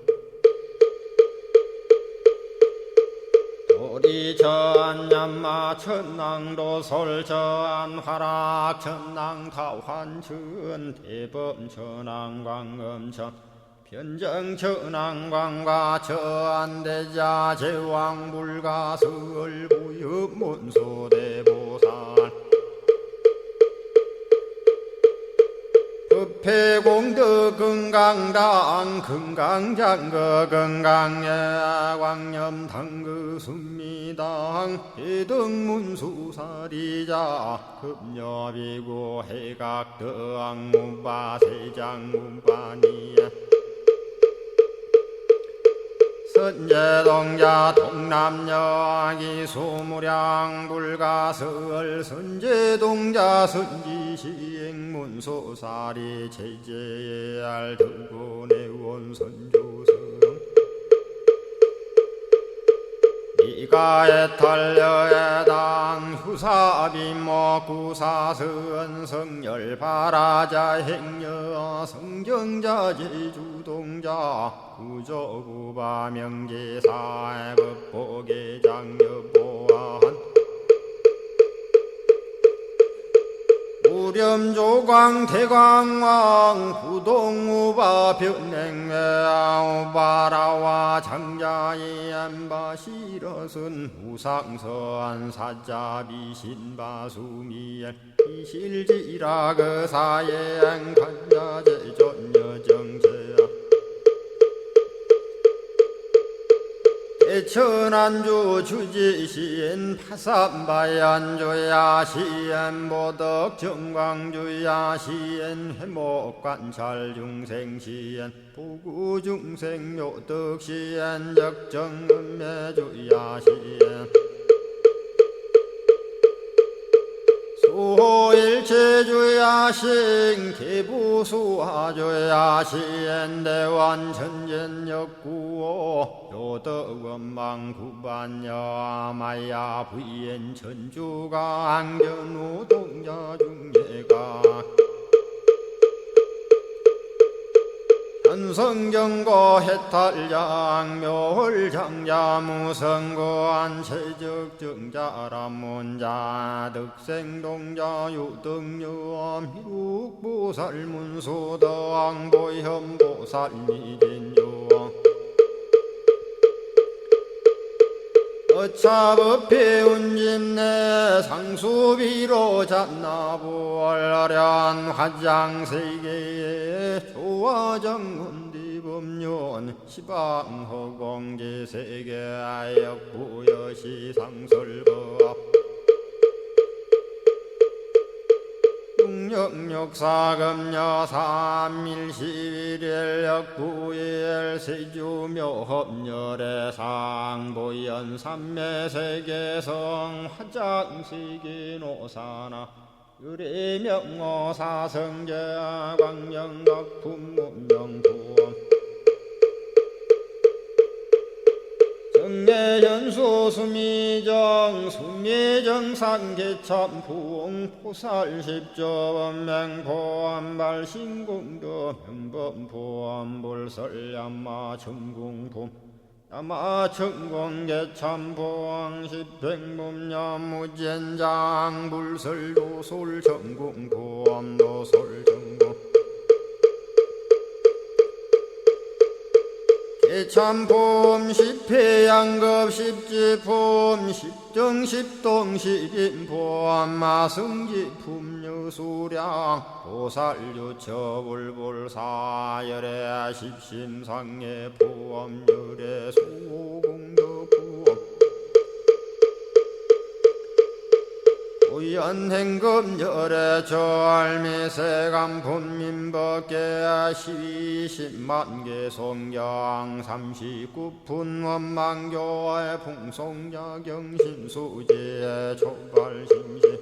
도리전 얀마 천낭도 설전 화락 천낭 타환천 대범 천왕 광음천 변정 천왕 광과 천대자 제왕 불가설 부엽 몬소대보살 법회공덕 금강당 금강장거 금강예 광염당그 순미당 해등문수사리자 급녀비고 해각덕 문바세장 문바니야 선제동자 동남여 기수무량 불가설 선제동자 선지시행문소사리 제제알 등군의원 선조성 이가에탈려에당 후사비모 구사선 성열 바라자 행여 성경자 제주동자 구조구바 명제사의 법보계장 여보한 우렴조광 대광왕 부동우바 변냉매아 우바라와 장자이 안바시러슨 우상선 사자비 신바수미엘 이실지라 그사예 간자제전여정제야 대천안주 주지시인 파산바얀주야 시엔 보덕 정광주야 시엔 해목관찰 중생시엔 부구중생 묘덕시엔 적정음매주야 시엔 수호일체주야신 개부수하주야신 대완천전역구호 요덕원망구반여 마야 부인 천주가 안견우 동자중예가 현성경고 해탈양 묘홀장자 무성고한 체적정자람문자 득생동자 유등유엄 희룩보살문소덕 보현보살미진주 어차법회 운집내 상수비로 잡나부얼련 화장세계에 조화정운디법륜 시방허공제세계 역부여시 상설법 육력사금여 3일 11일 역부일 세주묘협열의 상보연 삼매세계성 화장세계노사나 의례명어사성제 광명덕품문명부엄 정례현수 수미정 수미정 상계참풍 포살십조원맹포암발 신공도 명범포암 불설야마 천궁품 야마 천공계참포항 십행범염 무젠장 불설도솔 천궁포암 노솔천궁 개참폼 십회양급 십지폼 십정십동 십인폼 마승지품 유수량 보살유처불불사열의 십심상의 포엄열의 수공덕부엄 우연행급열의 절미세간품민법계 12십만개 송경 39분 원망교의 풍송야경신수지의 초발신시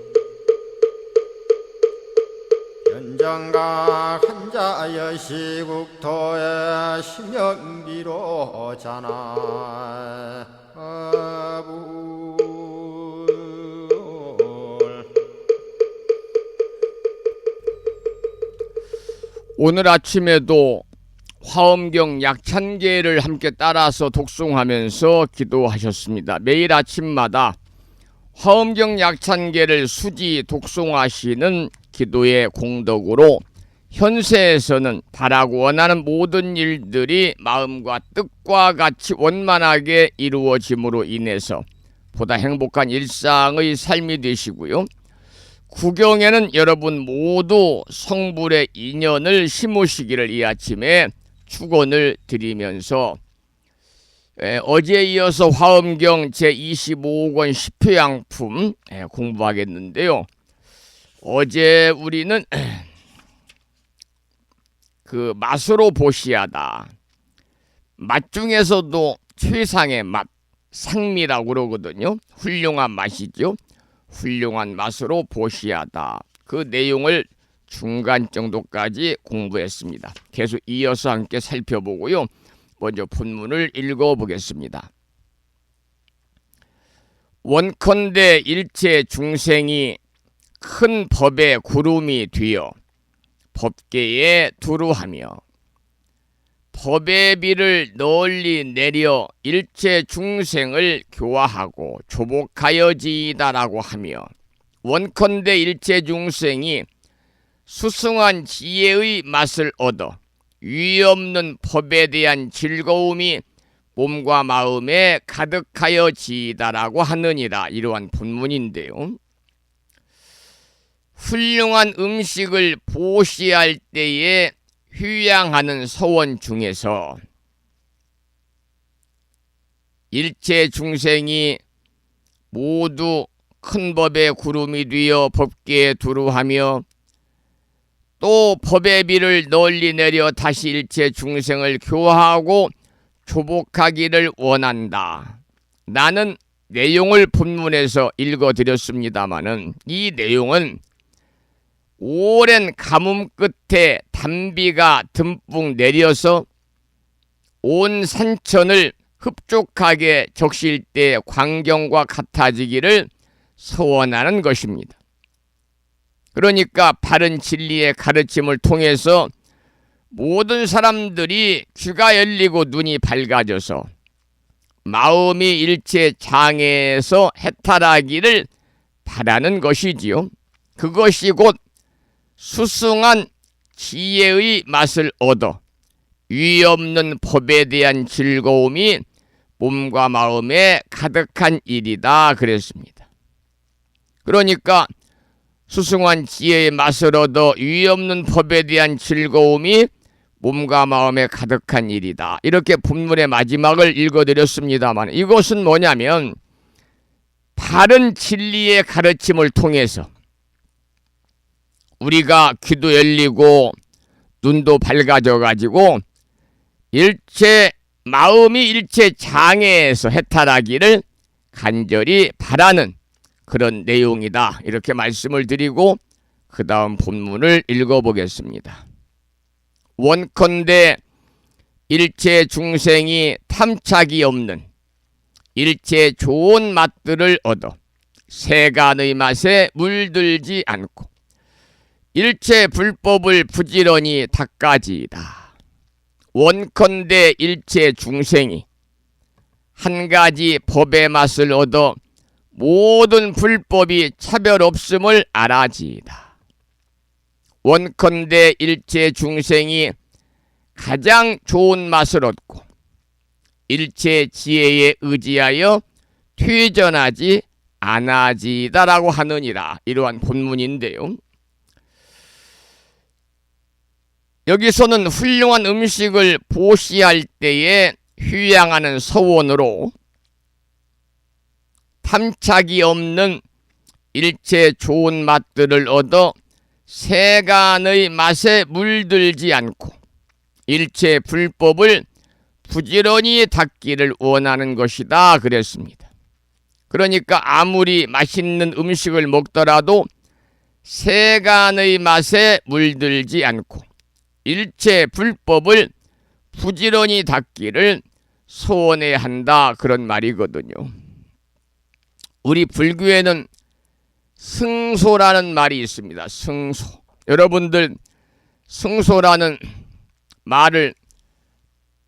금정각 한자여 시국토의 심영비로 자나 오늘 아침에도 화엄경 약찬계를 함께 따라서 독송하면서 기도하셨습니다. 매일 아침마다 화엄경 약찬계를 수지 독송하시는 기도의 공덕으로 현세에서는 바라고 원하는 모든 일들이 마음과 뜻과 같이 원만하게 이루어짐으로 인해서 보다 행복한 일상의 삶이 되시고요. 구경에는 여러분 모두 성불의 인연을 심으시기를 이 아침에 축원을 드리면서 어제에 이어서 화엄경 제25권 10표양품 공부하겠는데요. 어제 우리는 그 맛으로 보시하다. 맛 중에서도 최상의 맛, 상미라고 그러거든요. 훌륭한 맛이죠. 훌륭한 맛으로 보시하다. 그 내용을 중간 정도까지 공부했습니다. 계속 이어서 함께 살펴보고요. 먼저 본문을 읽어보겠습니다. 원컨대 일체 중생이 큰 법의 구름이 되어 법계에 두루하며 법의 비를 널리 내려 일체 중생을 교화하고 조복하여지이다라고 하며 원컨대 일체 중생이 수승한 지혜의 맛을 얻어 위없는 법에 대한 즐거움이 몸과 마음에 가득하여지이다라고 하느니라. 이러한 본문인데요. 훌륭한 음식을 보시할 때에 휴양하는 서원 중에서 일체 중생이 모두 큰 법의 구름이 되어 법계에 두루하며 또 법의 비를 널리 내려 다시 일체 중생을 교화하고 조복하기를 원한다. 나는 내용을 본문에서 읽어드렸습니다마는 이 내용은 오랜 가뭄 끝에 단비가 듬뿍 내려서 온 산천을 흡족하게 적실 때 광경과 같아지기를 소원하는 것입니다. 그러니까 바른 진리의 가르침을 통해서 모든 사람들이 귀가 열리고 눈이 밝아져서 마음이 일체 장애에서 해탈하기를 바라는 것이지요. 그것이 곧 수승한 지혜의 맛을 얻어 위없는 법에 대한 즐거움이 몸과 마음에 가득한 일이다 그랬습니다. 그러니까 수승한 지혜의 맛을 얻어 위없는 법에 대한 즐거움이 몸과 마음에 가득한 일이다. 이렇게 본문의 마지막을 읽어드렸습니다만 이것은 뭐냐면 바른 진리의 가르침을 통해서 우리가 귀도 열리고 눈도 밝아져 가지고 일체 마음이 일체 장애에서 해탈하기를 간절히 바라는 그런 내용이다. 이렇게 말씀을 드리고 그 다음 본문을 읽어보겠습니다. 원컨대 일체 중생이 탐착이 없는 일체 좋은 맛들을 얻어 세간의 맛에 물들지 않고 일체 불법을 부지런히 닦아지이다. 원컨대 일체 중생이 한 가지 법의 맛을 얻어 모든 불법이 차별 없음을 알아지이다. 원컨대 일체 중생이 가장 좋은 맛을 얻고 일체 지혜에 의지하여 퇴전하지 않아지다라고 하느니라. 이러한 본문인데요. 여기서는 훌륭한 음식을 보시할 때에 휴양하는 서원으로 탐착이 없는 일체 좋은 맛들을 얻어 세간의 맛에 물들지 않고 일체 불법을 부지런히 닦기를 원하는 것이다 그랬습니다. 그러니까 아무리 맛있는 음식을 먹더라도 세간의 맛에 물들지 않고 일체 불법을 부지런히 닦기를 소원해야 한다, 그런 말이거든요. 우리 불교에는 승소라는 말이 있습니다. 승소. 여러분들 승소라는 말을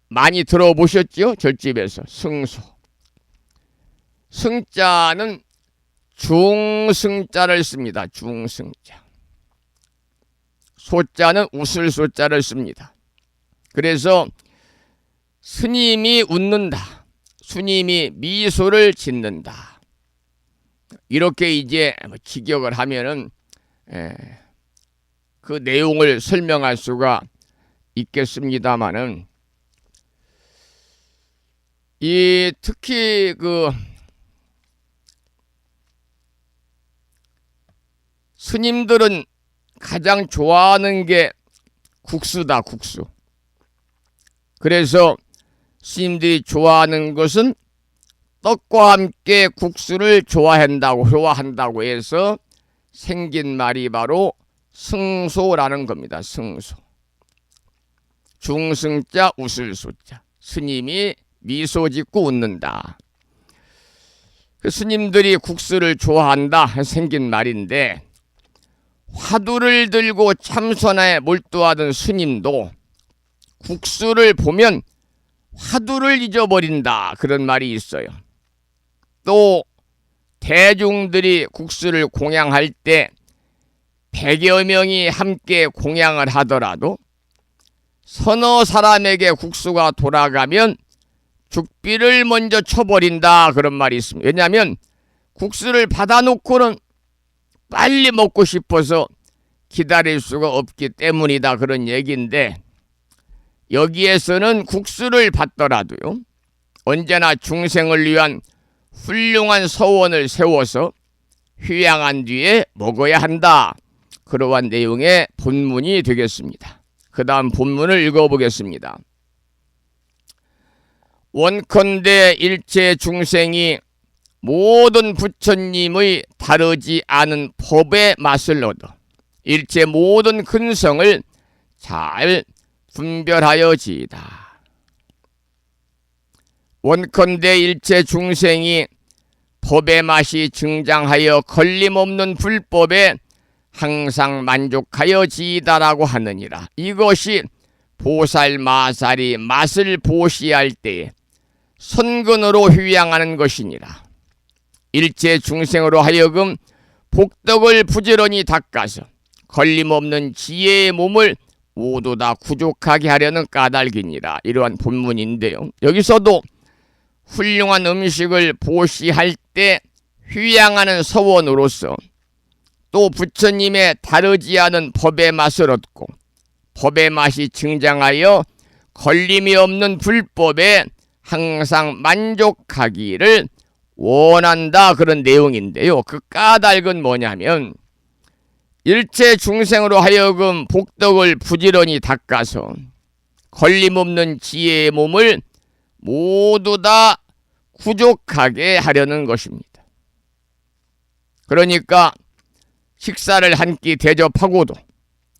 많이 들어보셨죠? 절집에서. 승소. 승자는 중승자를 씁니다. 중승자. 소자는 웃을 소자를 씁니다. 그래서 스님이 웃는다, 스님이 미소를 짓는다, 이렇게 이제 직역을 하면은 그 내용을 설명할 수가 있겠습니다마는, 이 특히 그 스님들은 가장 좋아하는 게 국수다, 국수. 그래서 스님들이 좋아하는 것은 떡과 함께 국수를 좋아한다고 해서 생긴 말이 바로 승소라는 겁니다. 승소. 중승자 웃을 소자. 스님이 미소 짓고 웃는다. 그 스님들이 국수를 좋아한다 생긴 말인데, 화두를 들고 참선에 몰두하던 스님도 국수를 보면 화두를 잊어버린다, 그런 말이 있어요. 또 대중들이 국수를 공양할 때 100여 명이 함께 공양을 하더라도 서너 사람에게 국수가 돌아가면 죽비를 먼저 쳐버린다, 그런 말이 있습니다. 왜냐하면 국수를 받아놓고는 빨리 먹고 싶어서 기다릴 수가 없기 때문이다, 그런 얘기인데, 여기에서는 국수를 받더라도요, 언제나 중생을 위한 훌륭한 서원을 세워서 휴양한 뒤에 먹어야 한다, 그러한 내용의 본문이 되겠습니다. 그 다음 본문을 읽어보겠습니다. 원컨대 일체 중생이 모든 부처님의 다르지 않은 법의 맛을 얻어 일체 모든 근성을 잘 분별하여지이다. 원컨대 일체 중생이 법의 맛이 증장하여 걸림없는 불법에 항상 만족하여지이다라고 하느니라. 이것이 보살 마살이 맛을 보시할 때에 선근으로 휴양하는 것이니라. 일체 중생으로 하여금 복덕을 부지런히 닦아서 걸림없는 지혜의 몸을 모두 다 구족하게 하려는 까닭이니라. 이러한 본문인데요, 여기서도 훌륭한 음식을 보시할 때 휴양하는 서원으로서 또 부처님의 다르지 않은 법의 맛을 얻고 법의 맛이 증장하여 걸림이 없는 불법에 항상 만족하기를 원한다, 그런 내용인데요, 그 까닭은 뭐냐면 일체 중생으로 하여금 복덕을 부지런히 닦아서 걸림없는 지혜의 몸을 모두 다 구족하게 하려는 것입니다. 그러니까 식사를 한 끼 대접하고도,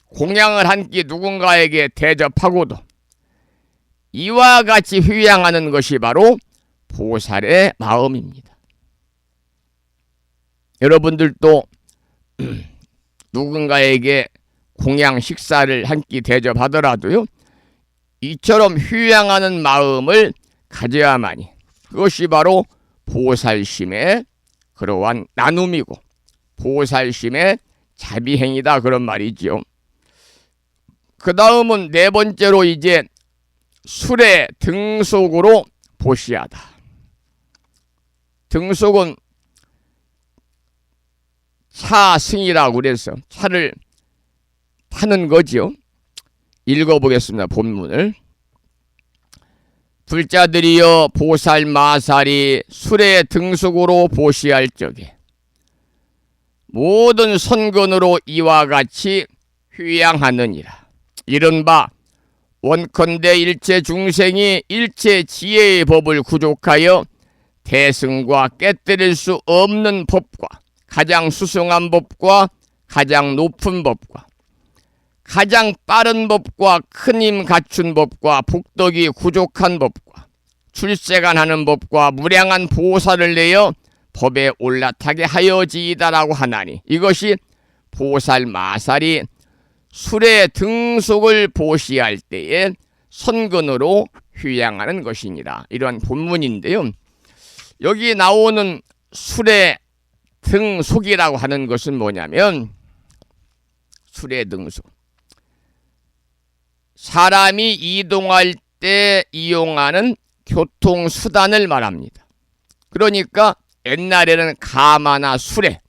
공양을 한 끼 누군가에게 대접하고도 이와 같이 휴양하는 것이 바로 보살의 마음입니다. 여러분들도 누군가에게 공양 식사를 한 끼 대접하더라도요, 이처럼 휴양하는 마음을 가져야만이 그것이 바로 보살심의 그러한 나눔이고 보살심의 자비행위다, 그런 말이지요. 그 다음은 네 번째로 이제 술의 등속으로 보시하다. 등속은 차승이라고 그래서 차를 타는 거지요. 읽어보겠습니다, 본문을. 불자들이여 보살 마살이 술의 등속으로 보시할 적에 모든 선근으로 이와 같이 휴양하느니라. 이른바 원컨대 일체 중생이 일체 지혜의 법을 구족하여 대승과 깨뜨릴 수 없는 법과 가장 수승한 법과 가장 높은 법과 가장 빠른 법과 큰 힘 갖춘 법과 복덕이 부족한 법과 출세가 나는 법과 무량한 보살을 내어 법에 올라타게 하여지이다라고 하나니 이것이 보살 마살이 술의 등속을 보시할 때에 선근으로 휴양하는 것이니라. 이러한 본문인데요. 여기 나오는 술의 등속이라고 하는 것은 뭐냐면 술의 등속. 사람이 이동할 때 이용하는 교통수단을 말합니다. 그러니까 옛날에는 가마나 수레,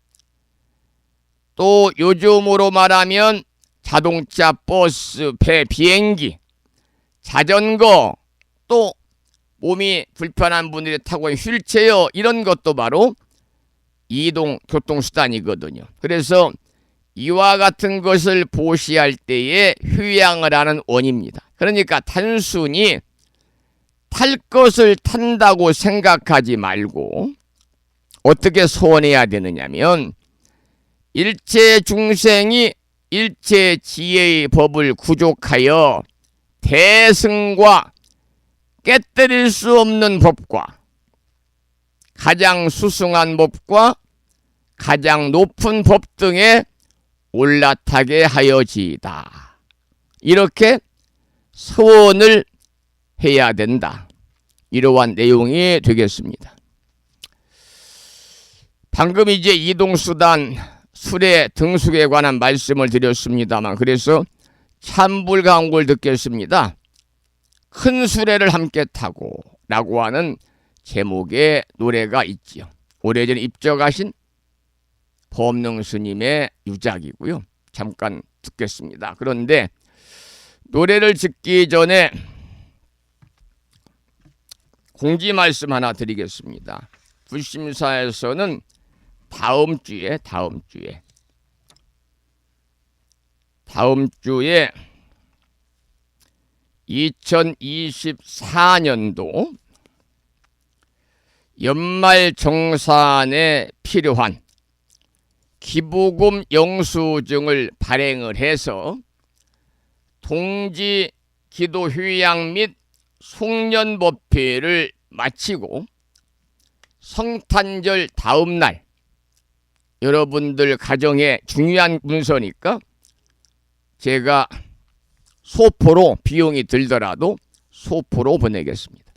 또 요즘으로 말하면 자동차, 버스, 배, 비행기, 자전거, 또 몸이 불편한 분들이 타고 있는 휠체어, 이런 것도 바로 이동 교통수단이거든요. 그래서 이와 같은 것을 보시할 때에 휴양을 하는 원입니다. 그러니까 단순히 탈 것을 탄다고 생각하지 말고 어떻게 소원해야 되느냐면 일체 중생이 일체 지혜의 법을 구족하여 대승과 깨뜨릴 수 없는 법과 가장 수승한 법과 가장 높은 법 등에 올라타게 하여지이다. 이렇게 소원을 해야 된다. 이러한 내용이 되겠습니다. 방금 이제 이동수단 술의 등속에 관한 말씀을 드렸습니다만, 그래서 참불가운걸 듣겠습니다. 큰 수레를 함께 타고 라고 하는 제목의 노래가 있지요. 오래전에 입적하신 법능 스님의 유작이고요. 잠깐 듣겠습니다. 그런데 노래를 듣기 전에 공지 말씀 하나 드리겠습니다. 불심사에서는 다음 주에 2024년도 연말 정산에 필요한 기부금 영수증을 발행을 해서 동지 기도 휴양 및 송년법회를 마치고 성탄절 다음 날, 여러분들 가정에 중요한 문서니까 제가 소포로, 비용이 들더라도 소포로 보내겠습니다.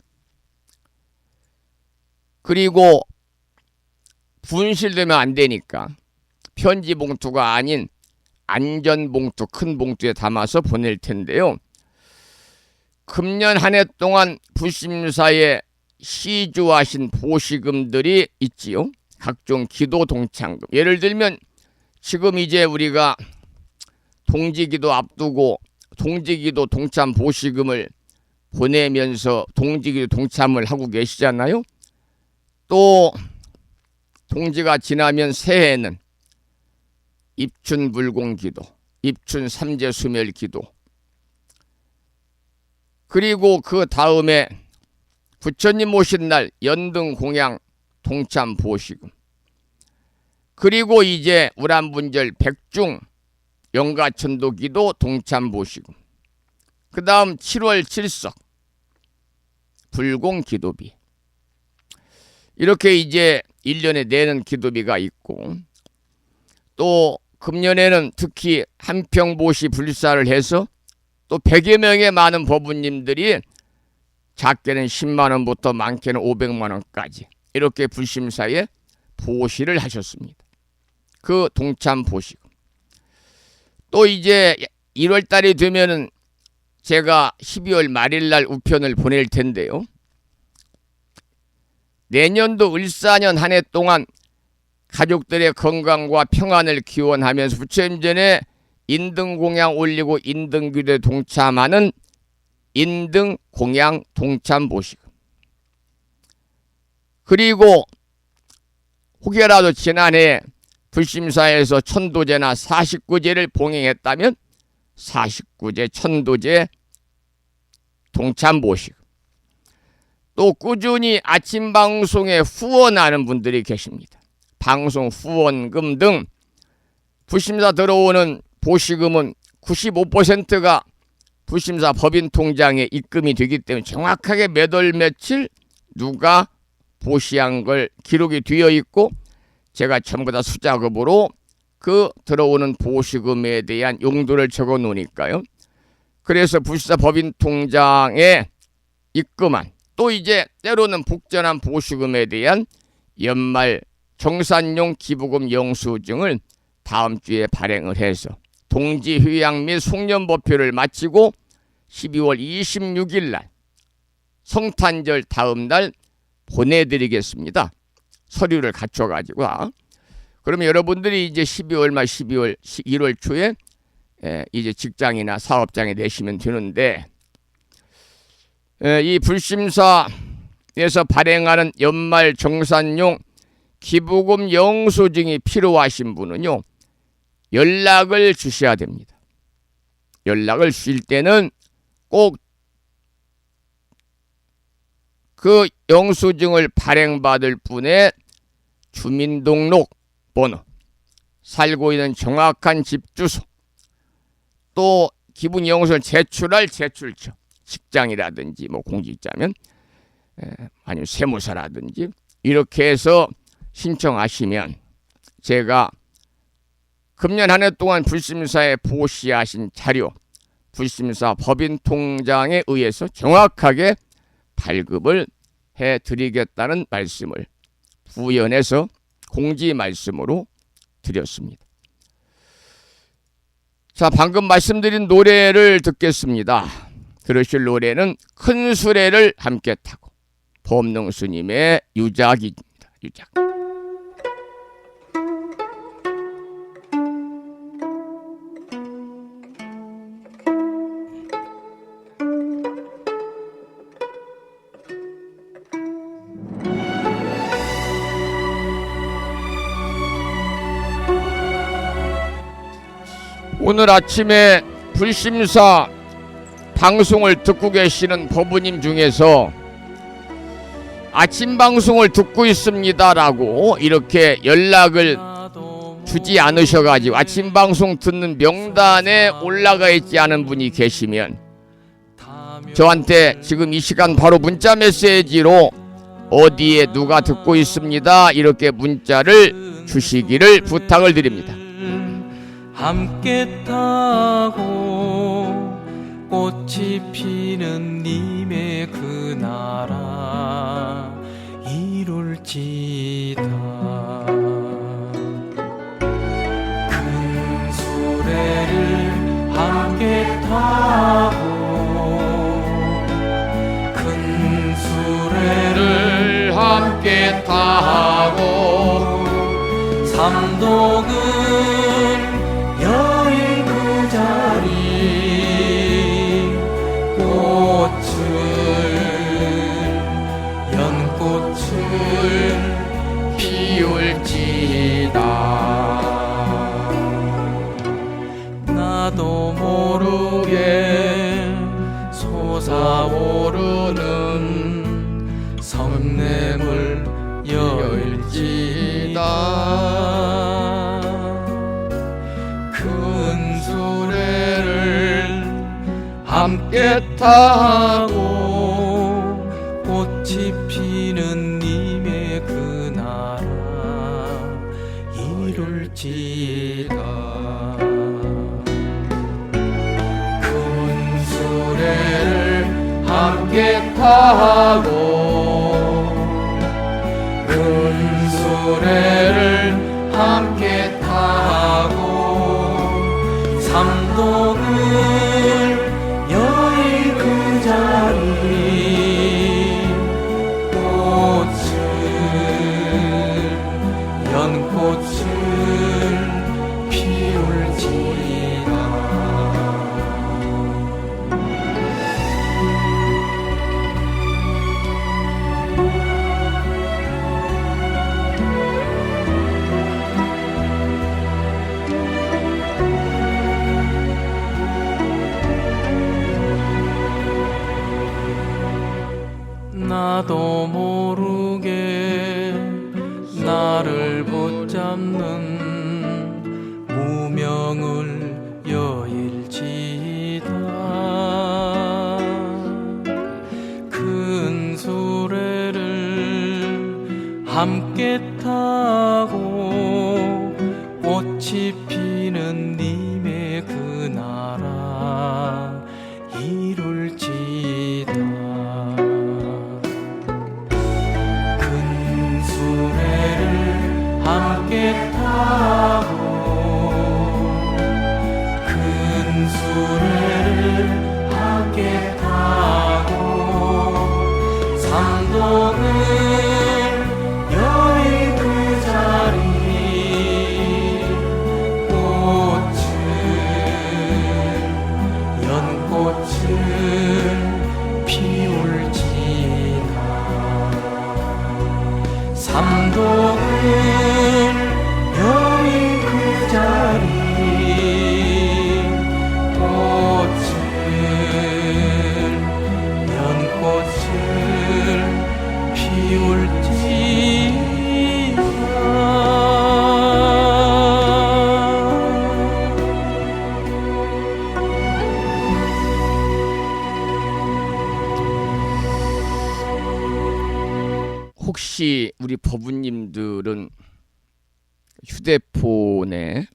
그리고 분실되면 안 되니까 편지 봉투가 아닌 안전 봉투, 큰 봉투에 담아서 보낼 텐데요. 금년 한 해 동안 불심사에 시주하신 보시금들이 있지요. 각종 기도 동창금. 예를 들면 지금 이제 우리가 동지기도 앞두고 동지기도 동참 보시금을 보내면서 동지기도 동참을 하고 계시잖아요. 또 동지가 지나면 새해에는 입춘불공기도, 입춘삼재수멸기도, 그리고 그 다음에 부처님 오신 날 연등공양 동참 보시금, 그리고 이제 우람분절 백중 영가천도기도 동참 보시금, 그 다음 7월 7석 불공기도비, 이렇게 이제 1년에 내는 기도비가 있고, 또 금년에는 특히 한평보시 불사를 해서 또 100여 명의 많은 법부님들이 작게는 10만원부터 많게는 500만원까지 이렇게 불심사에 보시를 하셨습니다. 그 동참 보시금. 또 이제 1월달이 되면은 제가 12월 말일날 우편을 보낼 텐데요. 내년도 을사년 한 해 동안 가족들의 건강과 평안을 기원하면서 부처님 전에 인등공양 올리고 인등기도에 동참하는 인등공양 동참 보시금, 그리고 혹여라도 지난해 불심사에서 천도제나 49제를 봉행했다면 49제 천도제 동참 보시금, 또 꾸준히 아침 방송에 후원하는 분들이 계십니다. 방송 후원금 등 불심사 들어오는 보시금은 95%가 불심사 법인 통장에 입금이 되기 때문에 정확하게 몇 월 며칠 누가 보시한 걸 기록이 되어 있고 제가 전부 다 수작업으로 그 들어오는 보시금에 대한 용도를 적어 놓으니까요. 그래서 불심사 법인 통장에 입금한 또 이제 때로는 복전한 보시금에 대한 연말 정산용 기부금 영수증을 다음 주에 발행을 해서 동지 휴양 및 송년법표를 마치고 12월 26일 날 성탄절 다음 날 보내드리겠습니다. 서류를 갖춰가지고. 그러면 여러분들이 이제 12월 말 12월 1월 초에 이제 직장이나 사업장에 내시면 되는데 이 불심사에서 발행하는 연말 정산용 기부금 영수증이 필요하신 분은요 연락을 주셔야 됩니다. 연락을 주실 때는 꼭 그 영수증을 발행받을 분의 주민등록 번호, 살고 있는 정확한 집 주소, 또 기부 영수증을 제출할 제출처, 직장이라든지 뭐 공직자면 아니면 세무사라든지 이렇게 해서 신청하시면 제가 금년 한 해 동안 불심사에 보시하신 자료 불심사 법인 통장에 의해서 정확하게 발급을 해드리겠다는 말씀을 부연해서 공지 말씀으로 드렸습니다. 자, 방금 말씀드린 노래를 듣겠습니다. 들으실 노래는 큰 수레를 함께 타고 법능 스님의 유작입니다. 유작. 오늘 아침에 불심사 방송을 듣고 계시는 법우님 중에서 아침 방송을 듣고 있습니다라고 이렇게 연락을 주지 않으셔가지고 아침 방송 듣는 명단에 올라가 있지 않은 분이 계시면 저한테 지금 이 시간 바로 문자 메시지로 어디에 누가 듣고 있습니다 이렇게 문자를 주시기를 부탁을 드립니다. 함께 타고 꽃이 피는 님의 그 나라 이룰지다. 큰 수레를 함께 타고 큰 수레를 함께 타고 삼독은 여인 그 자리 꽃을 연꽃을 피울지다. 나도 모르게 솟아오르는 성냄을 열지다. 함께 타고 꽃이 피는 님의 그 나라 이룰지다. 큰 수레를 함께 타고 큰 수레를 함께 타고 삼독은 여의 그 자리 꽃을 연꽃을 피울지다. 나도 모르게 나를 붙잡는 함께 타고 꽃이 피는 님의 그 나라 이룰지다. 큰 수레를 함께 타고 큰 수레를 함께 타고 삼동을 여의 그 자리 꽃을 연꽃을 피울지나. 삼동을 여의 그 자리 꽃을 연꽃을 혹시 우리 법부님들은 휴대폰에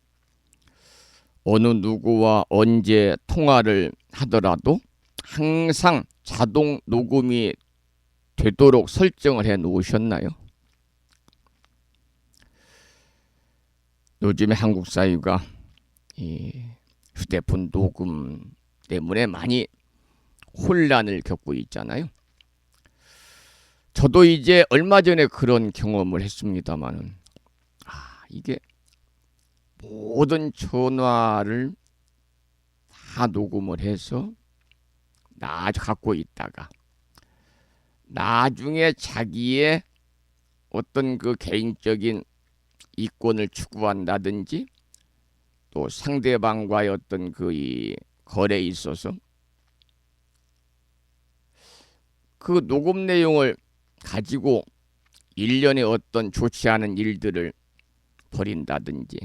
어느 누구와 언제 통화를 하더라도 항상 자동 녹음이 되도록 설정을 해 놓으셨나요? 요즘에 한국 사회가 이 휴대폰 녹음 때문에 많이 혼란을 겪고 있잖아요. 저도 이제 얼마 전에 그런 경험을 했습니다만은, 이게 모든 전화를 다 녹음을 해서 갖고 있다가 나중에 자기의 어떤 그 개인적인 이권을 추구한다든지 또 상대방과의 어떤 그 이 거래에 있어서 그 녹음 내용을 가지고 일련의 어떤 좋지 않은 일들을 벌인다든지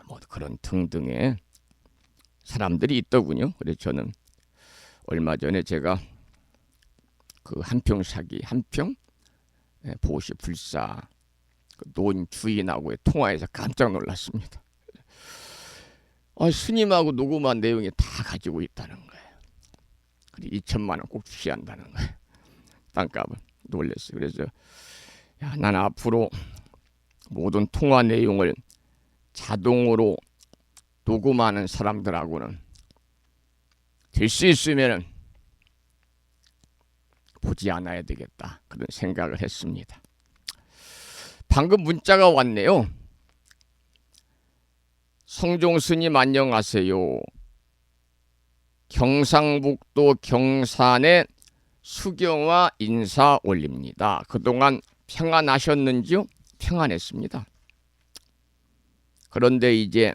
뭐 그런 등등의 사람들이 있더군요. 그래서 저는 얼마 전에 제가 그 한평 사기, 한평 보시 불사 그 노인 주인하고의 통화에서 깜짝 놀랐습니다. 스님하고 녹음한 내용이 다 가지고 있다는 거예요. 그리고 2천만 원 꼭 주셔야 한다는 거예요. 땅값을 놀랐어요. 그래서 난 앞으로 모든 통화 내용을 자동으로 녹음하는 사람들하고는 될 수 있으면 보지 않아야 되겠다, 그런 생각을 했습니다. 방금 문자가 왔네요. 성종 스님 안녕하세요. 경상북도 경산에 수경화 인사 올립니다. 그동안 평안하셨는지요? 평안했습니다. 그런데 이제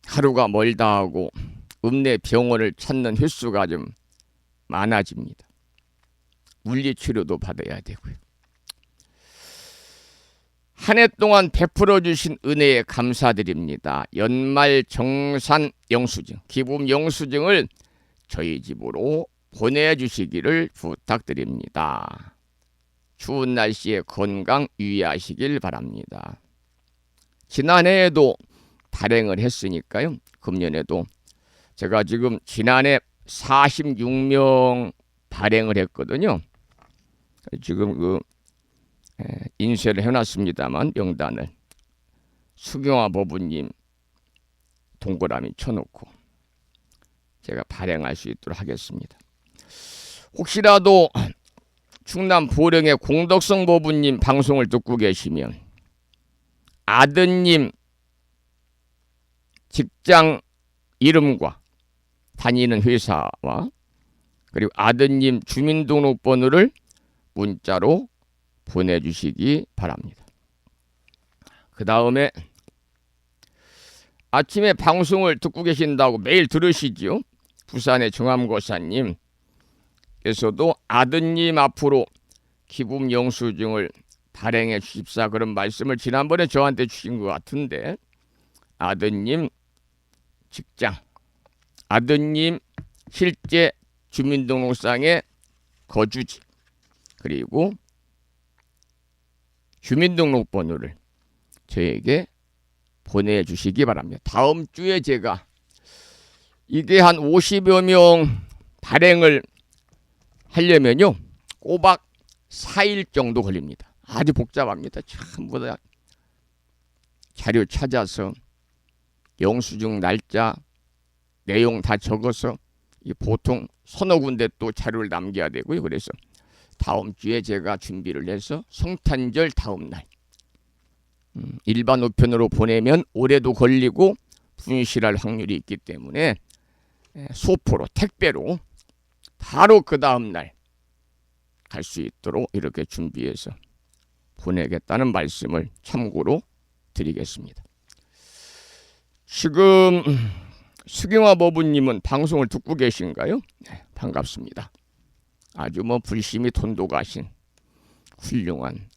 하루가 멀다 하고 읍내 병원을 찾는 횟수가 좀 많아집니다. 물리치료도 받아야 되고요. 한 해 동안 베풀어 주신 은혜에 감사드립니다. 연말 정산 영수증, 기부금 영수증을 저희 집으로 보내주시기를 부탁드립니다. 추운 날씨에 건강 유의하시길 바랍니다. 지난해에도 발행을 했으니까요. 금년에도 제가 지금 지난해 46명 발행을 했거든요. 지금 인쇄를 해놨습니다만 명단을 수경화 법부님 동그라미 쳐놓고 제가 발행할 수 있도록 하겠습니다. 혹시라도 충남 보령의 공덕성 법부님 방송을 듣고 계시면 아드님 직장 이름과 다니는 회사와 그리고 아드님 주민등록번호를 문자로 보내주시기 바랍니다. 그 다음에 아침에 방송을 듣고 계신다고 매일 들으시죠? 부산의 정암고사님께서도 아드님 앞으로 기부금 영수증을 발행해 주십사, 그런 말씀을 지난번에 저한테 주신 것 같은데, 아드님 직장, 아드님 실제 주민등록상의 거주지, 그리고 주민등록번호를 저에게 보내주시기 바랍니다. 다음 주에 제가 이게 한 50여 명 발행을 하려면요 꼬박 4일 정도 걸립니다. 아주 복잡합니다. 전부 다 자료 찾아서 영수증 날짜 내용 다 적어서 보통 서너 군데 또 자료를 남겨야 되고요. 그래서 다음 주에 제가 준비를 해서 성탄절 다음 날 일반 우편으로 보내면 올해도 걸리고 분실할 확률이 있기 때문에 소포로 택배로 바로 그 다음 날 갈 수 있도록 이렇게 준비해서 보내겠다는 말씀을 참고로 드리겠습니다. 지금 수경화 법부님은 방송을 듣고 계신가요? 네, 반갑습니다. 아주 불심이 돈독하신 훌륭한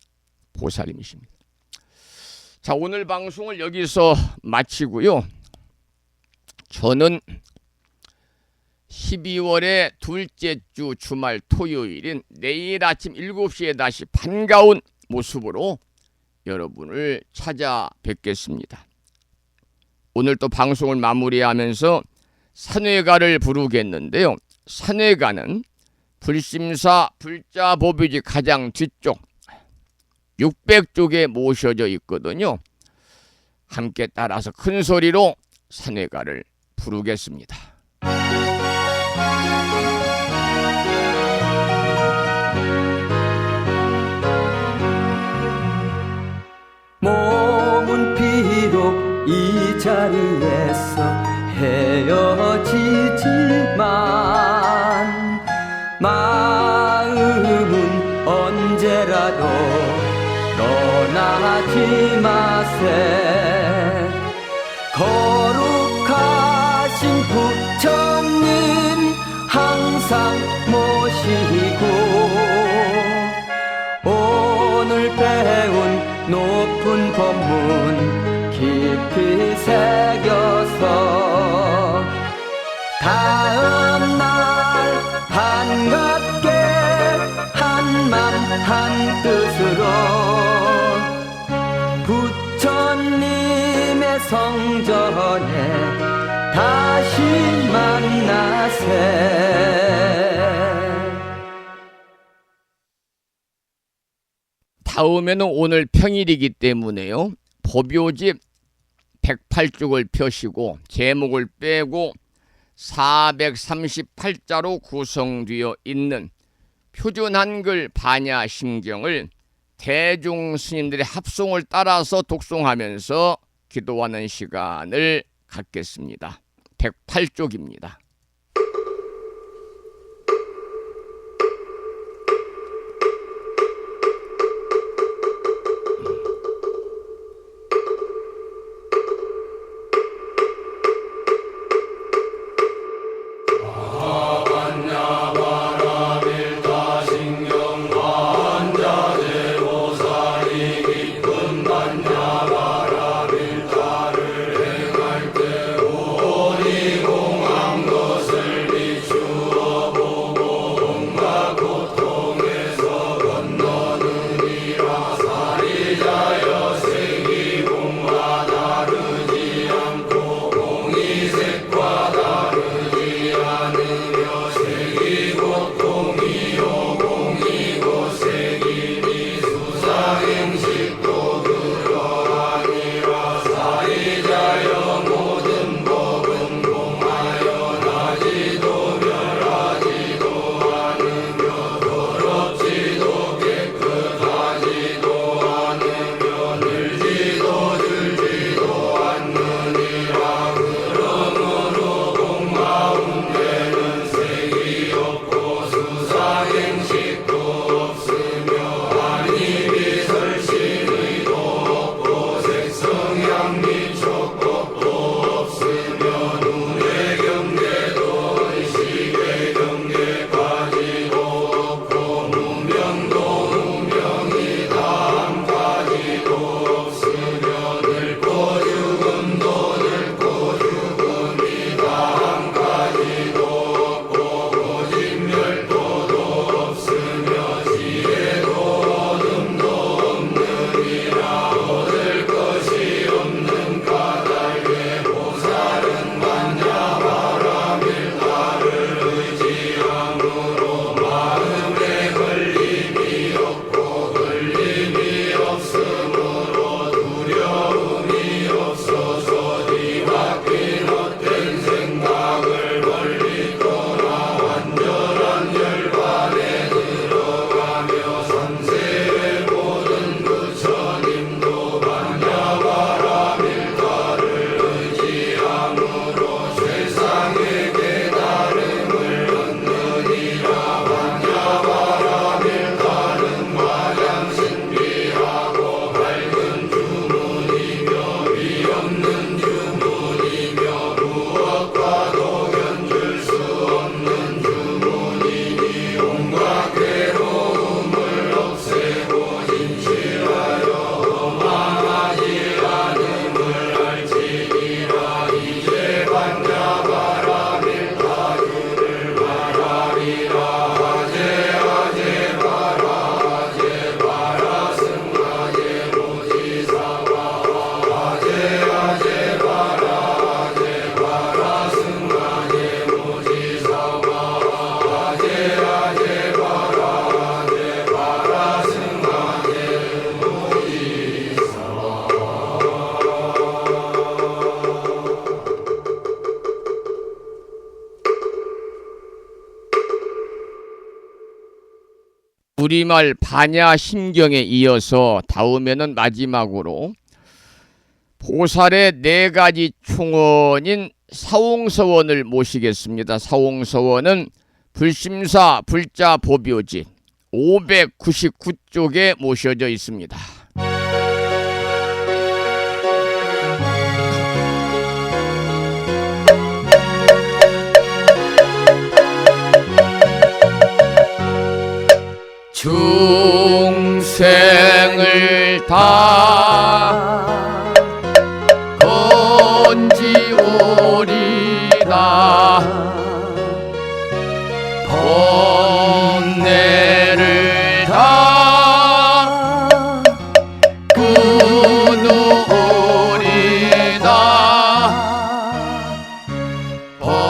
보살님이십니다. 자, 오늘 방송을 여기서 마치고요. 저는 12월의 둘째 주 주말 토요일인 내일 아침 7시에 다시 반가운 모습으로 여러분을 찾아뵙겠습니다. 오늘 또 방송을 마무리하면서 산회가를 부르겠는데요. 산회가는 불심사 불자보비지 가장 뒤쪽 600쪽에 모셔져 있거든요. 함께 따라서 큰 소리로 산회가를 부르겠습니다. 몸은 비록 이 자리에서 헤어지지만 마음은 언제라도 떠나지 마세. 거룩하신 부처님 항상 모시고 오늘 배운 높은 법문 깊이 새겨서 다음날 반갑게 한맘 한뜻으로 부처님의 성전에 다시 만나세. 다음에는 오늘 평일이기 때문에요. 법요집 108쪽을 펴시고 제목을 빼고 438자로 구성되어 있는 표준 한글 반야심경을 대중 스님들의 합송을 따라서 독송하면서 기도하는 시간을 갖겠습니다. 108쪽입니다. 오니공항도 우리말 반야 심경에 이어서 다음에는 마지막으로 보살의 4가지 충언인 사홍서원을 모시겠습니다. 사홍서원은 불심사 불자 법요지 599쪽에 모셔져 있습니다. 중생을 다 건지오리다 번뇌를 다 끊으오리다 법문을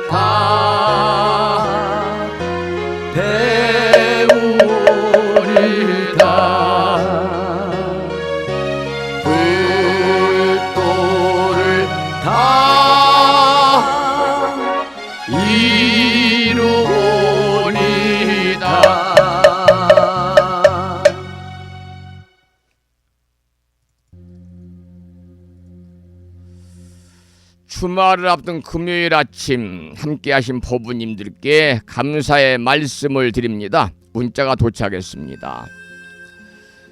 다 배우리다 불도를 다 이루리다. 주말을 앞둔 금요일 아침 함께하신 법우님들께 감사의 말씀을 드립니다. 문자가 도착했습니다.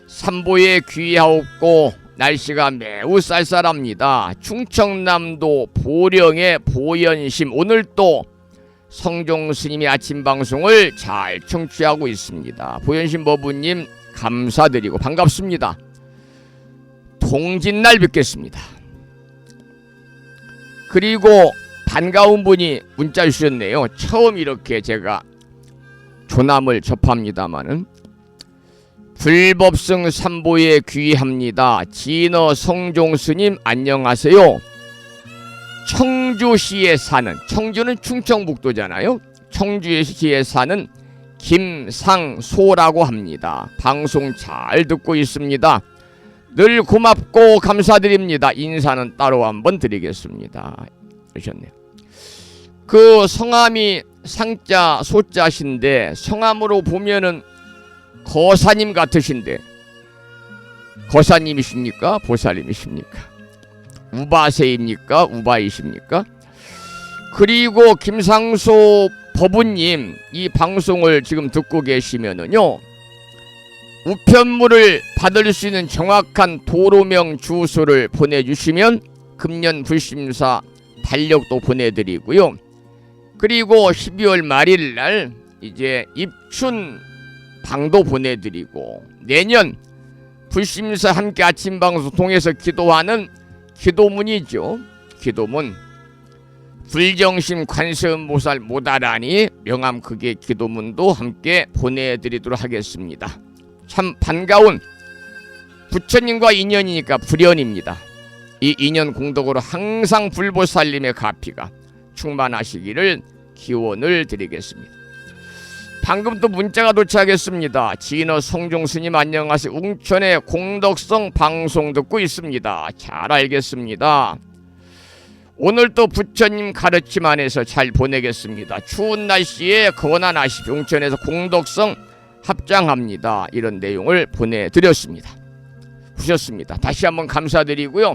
삼보에 귀하옵고 날씨가 매우 쌀쌀합니다. 충청남도 보령의 보현심 오늘 또 성종 스님의 아침 방송을 잘 청취하고 있습니다. 보현심 법우님 감사드리고 반갑습니다. 동짓날 뵙겠습니다. 그리고 반가운 분이 문자 주셨네요. 처음 이렇게 제가 조남을 접합니다마는 불법승 삼보에 귀합니다. 진어 성종 스님 안녕하세요. 청주시에 사는, 청주는 충청북도잖아요. 청주시에 사는 김상소라고 합니다. 방송 잘 듣고 있습니다. 늘 고맙고 감사드립니다. 인사는 따로 한번 드리겠습니다. 그러셨네요. 그 성함이 상자 소자신데 성함으로 보면은 거사님 같으신데 거사님이십니까? 보살님이십니까? 우바세입니까? 우바이십니까? 그리고 김상소 법우님 이 방송을 지금 듣고 계시면은요 우편물을 받을 수 있는 정확한 도로명 주소를 보내주시면 금년 불심사 달력도 보내드리고요. 그리고 12월 말일날 이제 입춘 방도 보내드리고 내년 불심사 함께 아침 방송 통해서 기도하는 기도문이죠. 기도문 불정심 관세음보살 모다라니 명암극의 기도문도 함께 보내드리도록 하겠습니다. 참 반가운 부처님과 인연이니까 불연입니다. 이 인연 공덕으로 항상 불보살님의 가피가 충만하시기를 기원을 드리겠습니다. 방금 또 문자가 도착했습니다. 진어 성종스님 안녕하세요. 웅천의 공덕성 방송 듣고 있습니다. 잘 알겠습니다. 오늘 또 부처님 가르침 안에서 잘 보내겠습니다. 추운 날씨에 건안하십시오. 웅천에서 공덕성 합장합니다. 이런 내용을 보내드렸습니다. 보셨습니다. 다시 한번 감사드리고요.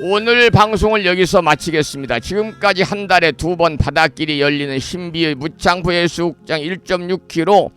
오늘 방송을 여기서 마치겠습니다. 지금까지 한 달에 2번 바닷길이 열리는 신비의 무창부 해수욕장 1.6km